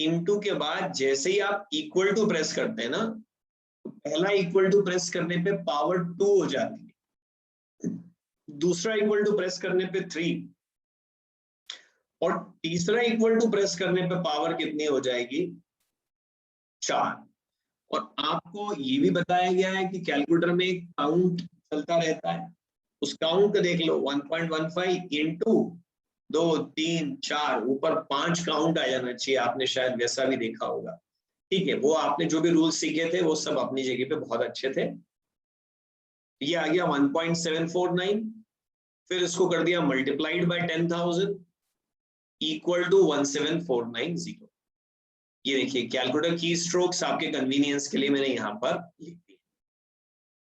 इंटू के बाद जैसे ही आप इक्वल टू प्रेस करते हैं ना, तो पहला इक्वल टू प्रेस करने पे पावर 2 हो जाती है, दूसरा इक्वल टू प्रेस करने पे 3 और तीसरा इक्वल टू प्रेस करने पे पावर कितनी हो जाएगी, 4। और आपको ये भी बताया गया है कि कैलकुलेटर में एक काउंट चलता रहता है, उस काउंट को देख लो, 1.15 इंटू 2 3 4, ऊपर 5 काउंट आ जाना चाहिए। आपने शायद वैसा भी देखा होगा। ठीक है, वो आपने जो भी रूल सीखे थे वो सब अपनी जगह पे बहुत अच्छे थे। ये आ गया 1.749, फिर इसको कर दिया मल्टीप्लाइड बाय 10,000 इक्वल टू 17490। ये देखिए कैलकुलेटर की स्ट्रोक्स आपके कन्वीनियंस के लिए मैंने यहां पर लिख दी।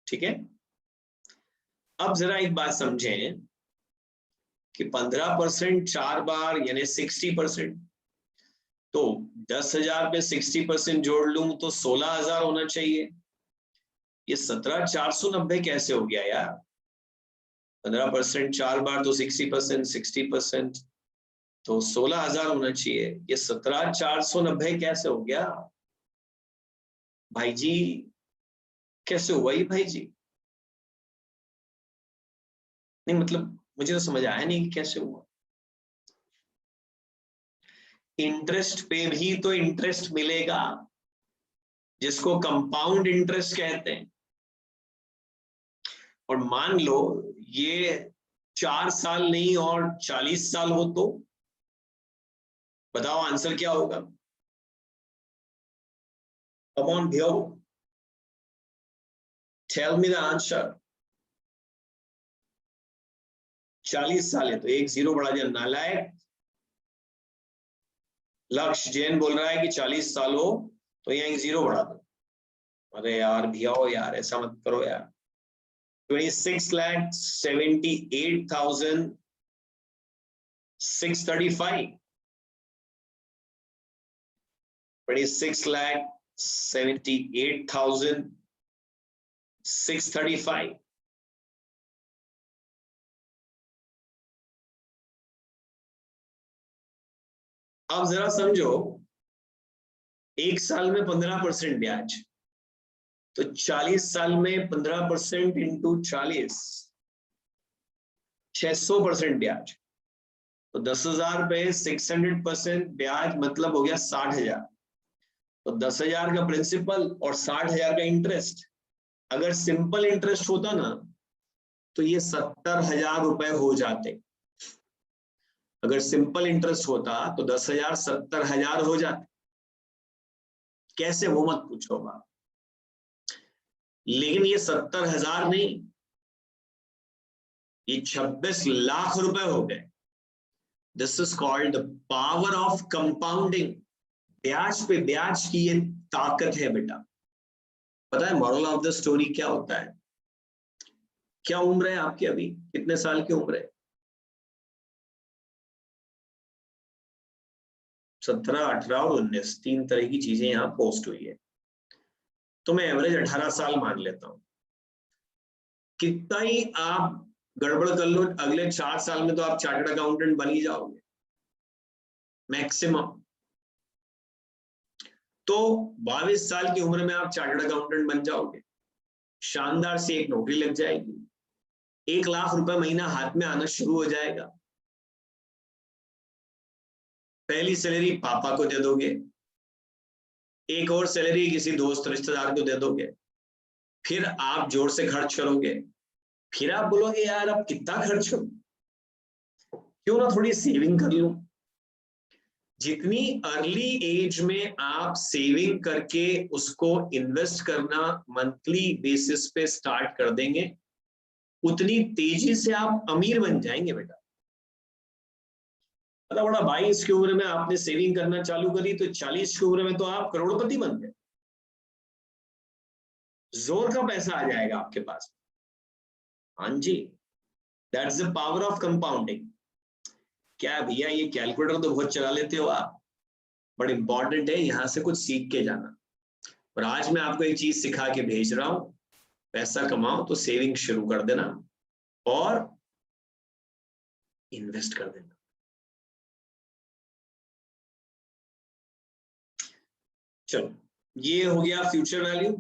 ठीक है, अब जरा एक बात समझें कि 15% 4 बार यानी 60%, तो 10,000 पे 60% जोड़ लूं तो 16,000 होना चाहिए। ये 17,490 कैसे हो गया यार? 15% 4 बार तो 60%, 60% तो 16,000 होना चाहिए। ये 17,490 कैसे हो गया भाई जी? कैसे हुआ ये भाई जी? नहीं मतलब मुझे तो समझ आया नहीं कि कैसे हुआ। इंटरेस्ट पे भी तो इंटरेस्ट मिलेगा, जिसको कंपाउंड इंटरेस्ट कहते हैं। और मान लो ये 4 साल नहीं और 40 साल हो तो बताओ आंसर क्या होगा? कम ऑन भैया, टेल मी द आंसर। 40 साल है तो 1 0 बढ़ा दिया, नालायक। लक्ष्य जैन बोल रहा है कि 40 साल हो तो यहाँ 1 0 बढ़ा दो। अरे यार भैया हो यार, ऐसा मत करो यार। 26,78,635, 26,78,635। अब जरा समझो, 1 साल में 15% ब्याज, तो 40 साल में 15% इंटू 40, 600% ब्याज। तो 10,000 पे 600% ब्याज मतलब हो गया 60,000। तो 10,000 का प्रिंसिपल और 60,000 का इंटरेस्ट। अगर सिंपल इंटरेस्ट होता ना तो ये 70,000 रुपए हो जाते। अगर सिंपल इंटरेस्ट होता तो 10,000 70,000 हो जाते। कैसे वो मत पूछो बात। लेकिन ये 70,000 नहीं, ये 26 लाख रुपए हो गए। This is called the power of compounding. ब्याज पे ब्याज की ये ताकत है बेटा। पता है मॉरल ऑफ द स्टोरी क्या होता है? क्या उम्र है आपकी अभी? कितने साल की उम्र है? 17, 18 और 19, 3 तरह की चीजें यहाँ पोस्ट हुई है। तो मैं एवरेज 18 साल मान लेता हूं। कितना ही आप गड़बड़ कर लो, अगले 4 साल में तो आप चार्टर्ड अकाउंटेंट बन ही जाओगे मैक्सिमम। तो 22 साल की उम्र में आप चार्टर्ड अकाउंटेंट बन जाओगे, शानदार से एक नौकरी लग जाएगी, 1 लाख रुपए महीना हाथ में आना शुरू हो जाएगा। पहली सैलरी पापा को दे दोगे, एक और सैलरी किसी दोस्त रिश्तेदार को दे दोगे, फिर आप जोर से खर्च करोगे, फिर आप बोलोगे यार अब कितना खर्च करूं, क्यों ना थोड़ी सेविंग कर लूं। जितनी अर्ली एज में आप सेविंग करके उसको इन्वेस्ट करना मंथली बेसिस पे स्टार्ट कर देंगे, उतनी तेजी से आप अमीर बन जाएंगे बेटा। पता बड़ा 22 की उम्र में आपने सेविंग करना चालू करी तो 40 की उम्र में तो आप करोड़पति बन गए। जोर का पैसा आ जाएगा आपके पास। हाँ जी, that's the power of compounding. क्या भैया ये कैलकुलेटर तो बहुत चला लेते हो आप, बट इंपॉर्टेंट है यहां से कुछ सीख के जाना। और आज मैं आपको एक चीज सिखा के भेज रहा हूं, पैसा कमाओ तो सेविंग शुरू कर देना और इन्वेस्ट कर देना। चलो ये हो गया फ्यूचर वैल्यू।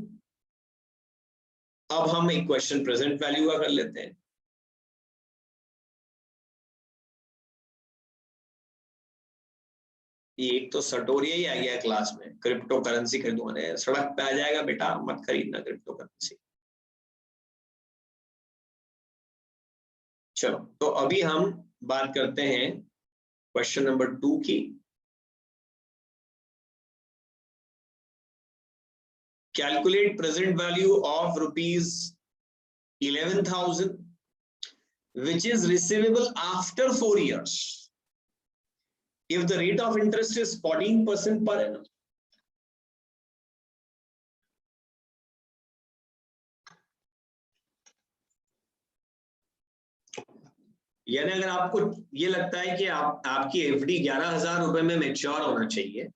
अब हम एक क्वेश्चन प्रेजेंट वैल्यू का कर लेते हैं। एक तो सटोरिया ही आ गया क्लास में, क्रिप्टो करेंसी खरीदूंगा, सड़क पे आ जाएगा बेटा मत खरीदना क्रिप्टो करेंसी। चलो तो अभी हम बात करते हैं क्वेश्चन नंबर 2 की। Calculate present value of ₹11,000 which is receivable after 4 years if the rate of interest is 14% per annum. यानी अगर आपको ये लगता है कि आपकी एफडी 11,000 रुपए में मैच्योर होना चाहिए,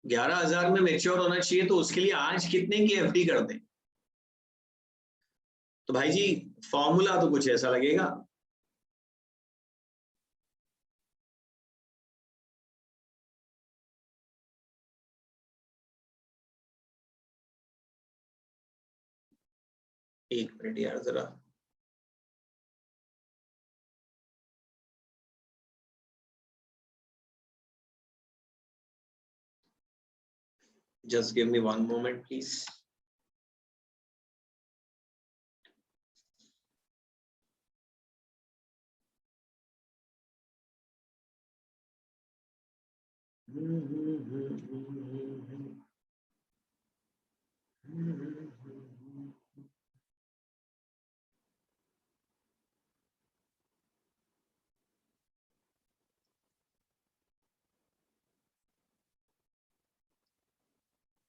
11,000 में मैच्योर होना चाहिए, तो उसके लिए आज कितने की एफडी कर दें? तो भाई जी फॉर्मूला तो कुछ ऐसा लगेगा, एक मिनट यार जरा, just give me one moment please.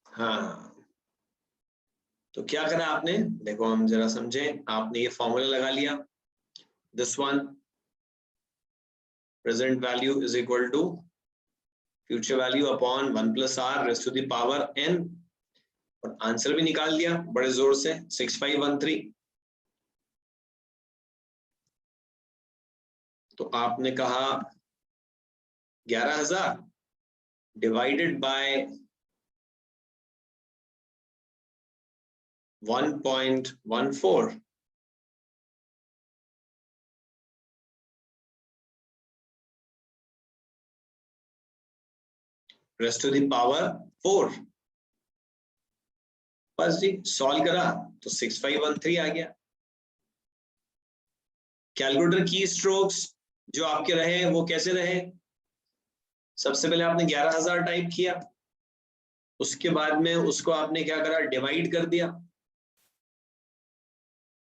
हाँ तो क्या करा आपने, देखो हम जरा समझें। आपने ये फॉर्मूला लगा लिया, this one present value is equal to future value upon 1 + r raise to the power n, और आंसर भी निकाल दिया बड़े जोर से 6513। तो आपने कहा 11,000 divided by 1.14 raise to the power 4। बस जी सॉल्व करा तो 6513 आ गया। कैलकुलेटर की स्ट्रोक्स जो आपके रहे वो कैसे रहे? सबसे पहले आपने 11,000 टाइप किया, उसके बाद में उसको आपने क्या करा, डिवाइड कर दिया,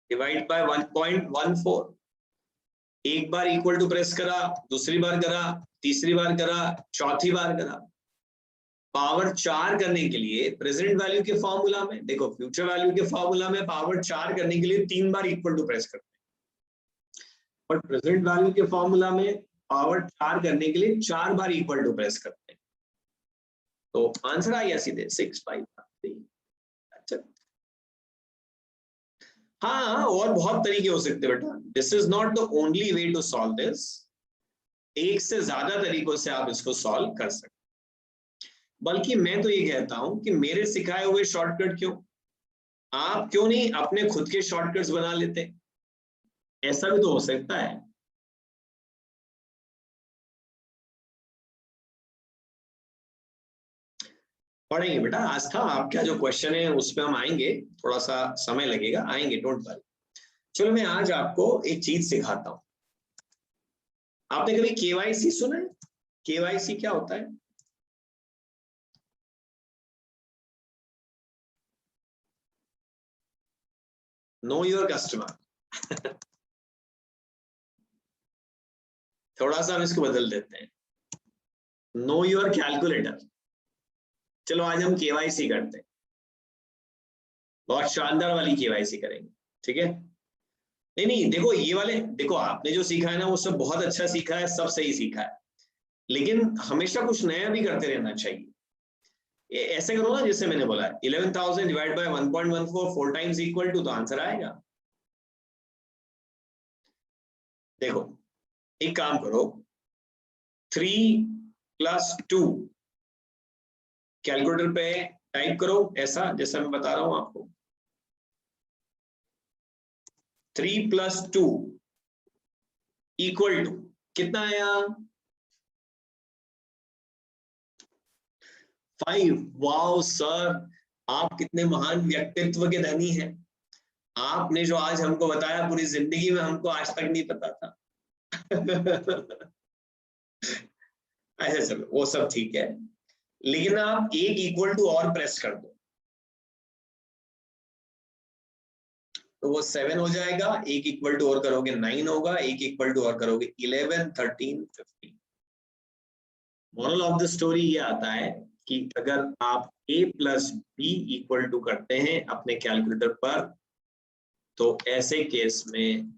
डिवाइड बाय 1.14। एक बार इक्वल टू प्रेस करा, दूसरी बार करा, तीसरी बार करा, चौथी बार करा। पावर 4 करने के लिए प्रेजेंट वैल्यू के फॉर्मूला में, देखो फ्यूचर वैल्यू के फॉर्मूला में पावर 4 करने के लिए 3 बार इक्वल टू प्रेस करते हैं, और प्रेजेंट वैल्यू के फॉर्मूला में पावर 4 करने के लिए 4 बार इक्वल टू प्रेस करते हैं। तो आंसर आ गया सीधे 6/3। अच्छा, हाँ और बहुत तरीके हो सकते हैं बेटा, this is not the only way to solve this, एक से ज्यादा तरीकों से आप इसको सॉल्व कर सकते हैं। बल्कि मैं तो ये कहता हूं कि मेरे सिखाए हुए शॉर्टकट क्यों, आप क्यों नहीं अपने खुद के शॉर्टकट्स बना लेते, ऐसा भी तो हो सकता है। पढ़ेंगे बेटा, आस्था आपका जो क्वेश्चन है उस पर हम आएंगे, थोड़ा सा समय लगेगा, आएंगे, डोंट वरी। चलो मैं आज आपको एक चीज सिखाता हूं। आपने कभी केवाईसी सुना है? केवाईसी क्या होता है? Know your customer. थोड़ा सा हम इसको बदल देते हैं, नो योर कैलकुलेटर। चलो आज हम केवाईसी करते हैं, बहुत शानदार वाली केवाईसी करेंगे, ठीक है? नहीं नहीं, देखो ये वाले, देखो आपने जो सीखा है ना वो सब बहुत अच्छा सीखा है, सब सही सीखा है, लेकिन हमेशा कुछ नया भी करते रहना चाहिए। ऐसे करो ना जैसे मैंने बोला 11,000 divide by 1.14 4 times equal to, तो आंसर आएगा। देखो एक काम करो, 3 + 2 कैलकुलेटर पे टाइप करो, ऐसा जैसा मैं बता रहा हूं आपको। 3 + 2 इक्वल टू कितना आया? 5। वाओ सर, आप कितने महान व्यक्तित्व के धनी हैं, आपने जो आज हमको बताया पूरी जिंदगी में हमको आज तक नहीं पता था। अच्छा चलो वो सब ठीक है, लेकिन आप एक इक्वल टू और प्रेस कर दो तो वो 7 हो जाएगा, एक इक्वल टू और करोगे 9 होगा, एक इक्वल टू और करोगे 11 13 15। मोरल ऑफ द स्टोरी ये आता है कि अगर आप a + b इक्वल टू करते हैं अपने कैलकुलेटर पर, तो ऐसे केस में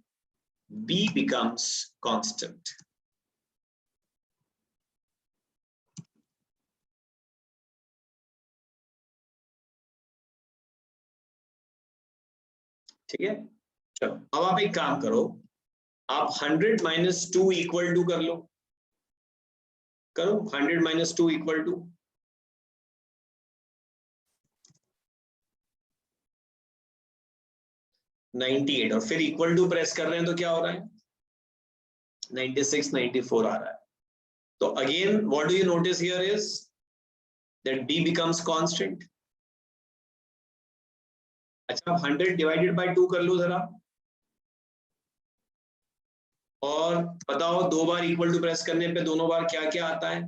b बिकम्स कांस्टेंट। ठीक है, चलो अब आप एक काम करो, आप 100 - 2 इक्वल टू कर लो, करो 100 - 2 इक्वल टू 98, और फिर इक्वल टू प्रेस कर रहे हैं तो क्या हो रहा है? 96 94 आ रहा है। तो again what do you notice here is that b becomes constant। अच्छा 100 डिवाइडेड बाय 2 कर लो जरा, और बताओ 2 बार इक्वल टू प्रेस करने पे दोनों बार क्या क्या आता है?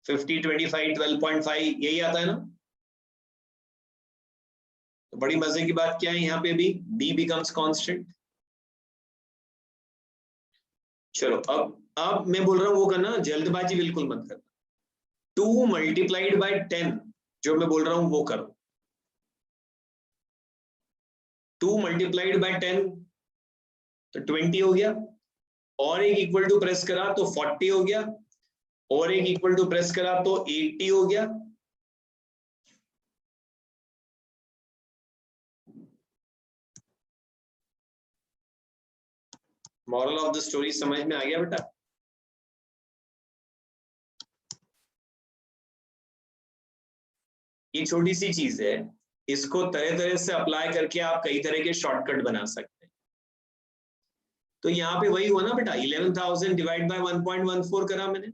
50 25 12.5 यही आता है ना? तो बड़ी मजे की बात क्या है यहाँ पे भी, b becomes constant। चलो अब मैं बोल रहा हूँ वो करना, जल्दबाजी बिल्कुल मत करना। 2 × 10 जो मैं बोल रहा हूँ वो करो, 2 × 10 तो 20 हो गया, और एक इक्वल टू प्रेस करा तो 40 हो गया, और एक इक्वल टू प्रेस करा तो 80 हो गया। मॉरल ऑफ द स्टोरी समझ में आ गया बेटा? ये छोटी सी चीज है, इसको तरह तरह से अप्लाई करके आप कई तरह के शॉर्टकट बना सकते हैं। तो यहाँ पे वही हुआ ना बेटा, 11,000 डिवाइड बाय 1.14 करा मैंने,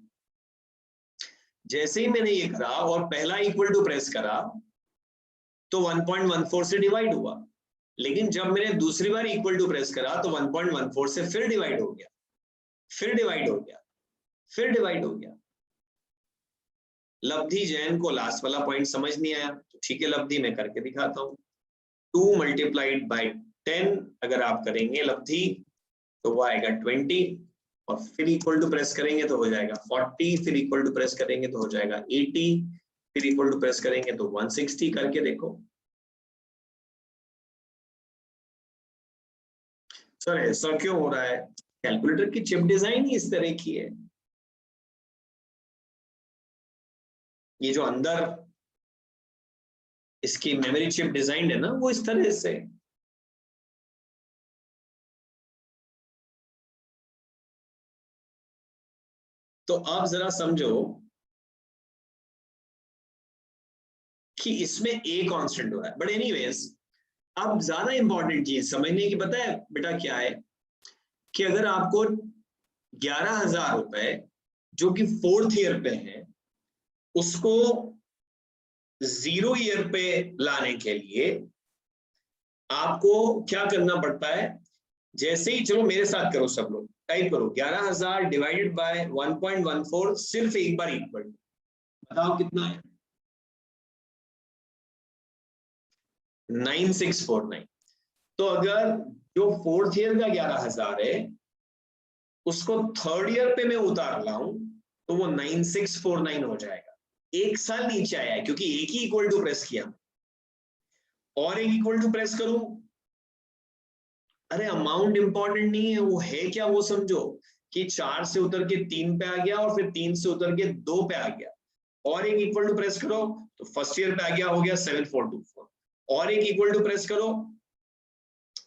जैसे ही मैंने ये करा और पहला इक्वल टू प्रेस करा तो 1.14 से डिवाइड हुआ, लेकिन जब मैंने दूसरी बार इक्वल टू प्रेस करा तो 1.14 से फिर डिवाइड हो गया, फिर डिवाइड हो गया, फिर डिवाइड हो गया। लब्धि जैन को लास्ट वाला पॉइंट समझ नहीं आया, तो ठीक है लब्धि मैं करके दिखाता हूँ। 2 × 10 अगर आप करेंगे लब्धि तो वो आएगा 20, और फिर इक्वल टू प्रेस करेंगे तो हो जाएगा 40, फिर इक्वल टू प्रेस करेंगे तो हो जाएगा 80, फिर इक्वल टू प्रेस करेंगे तो 160। करके देखो। सर ऐसा क्यों हो रहा है? कैलकुलेटर की चिप डिजाइन ही इस तरह की है। ये जो अंदर इसकी मेमोरी चिप डिजाइन है ना, वो इस तरह से। तो आप जरा समझो कि इसमें ए कांस्टेंट हो रहा है, बट एनीवेज अब ज्यादा इंपॉर्टेंट चीज समझने की पता है बेटा क्या है, कि अगर आपको 11,000 रुपए जो कि 4th ईयर पे है उसको 0 ईयर पे लाने के लिए आपको क्या करना पड़ता है? जैसे ही, चलो मेरे साथ करो सब लोग, टाइप करो 11,000 डिवाइडेड बाय 1.14 सिर्फ एक बार इक्वल, बताओ कितना है? 9649। तो अगर जो 4th ईयर का 11,000 है उसको 3rd ईयर पे मैं उतार लाऊं तो वो 9649 हो जाएगा। एक साल नीचे आया है क्योंकि एक ही इक्वल टू प्रेस किया, और एक इक्वल टू प्रेस करूं, अरे अमाउंट इंपॉर्टेंट नहीं है, वो है क्या वो समझो, कि 4 से उतर के 3 पे आ गया और फिर 3 से उतर के 2 पे आ गया, और एक इक्वल टू प्रेस करो तो फर्स्ट ईयर पे आ गया, हो गया 7424, और एक इक्वल टू प्रेस करो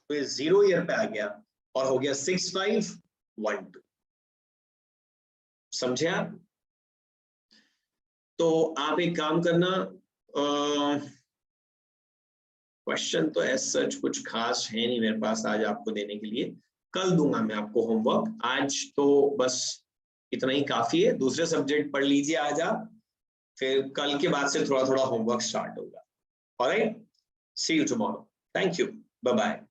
तो ये 0 ईयर पे आ गया और हो गया 6512। समझे आप? तो आप एक काम करना, क्वेश्चन तो एज सच कुछ खास है नहीं मेरे पास आज आपको देने के लिए, कल दूंगा मैं आपको होमवर्क, आज तो बस इतना ही काफी है। दूसरे सब्जेक्ट पढ़ लीजिए आज आप, फिर कल के बाद से थोड़ा थोड़ा होमवर्क स्टार्ट होगा। Alright, see you tomorrow, thank you, bye bye.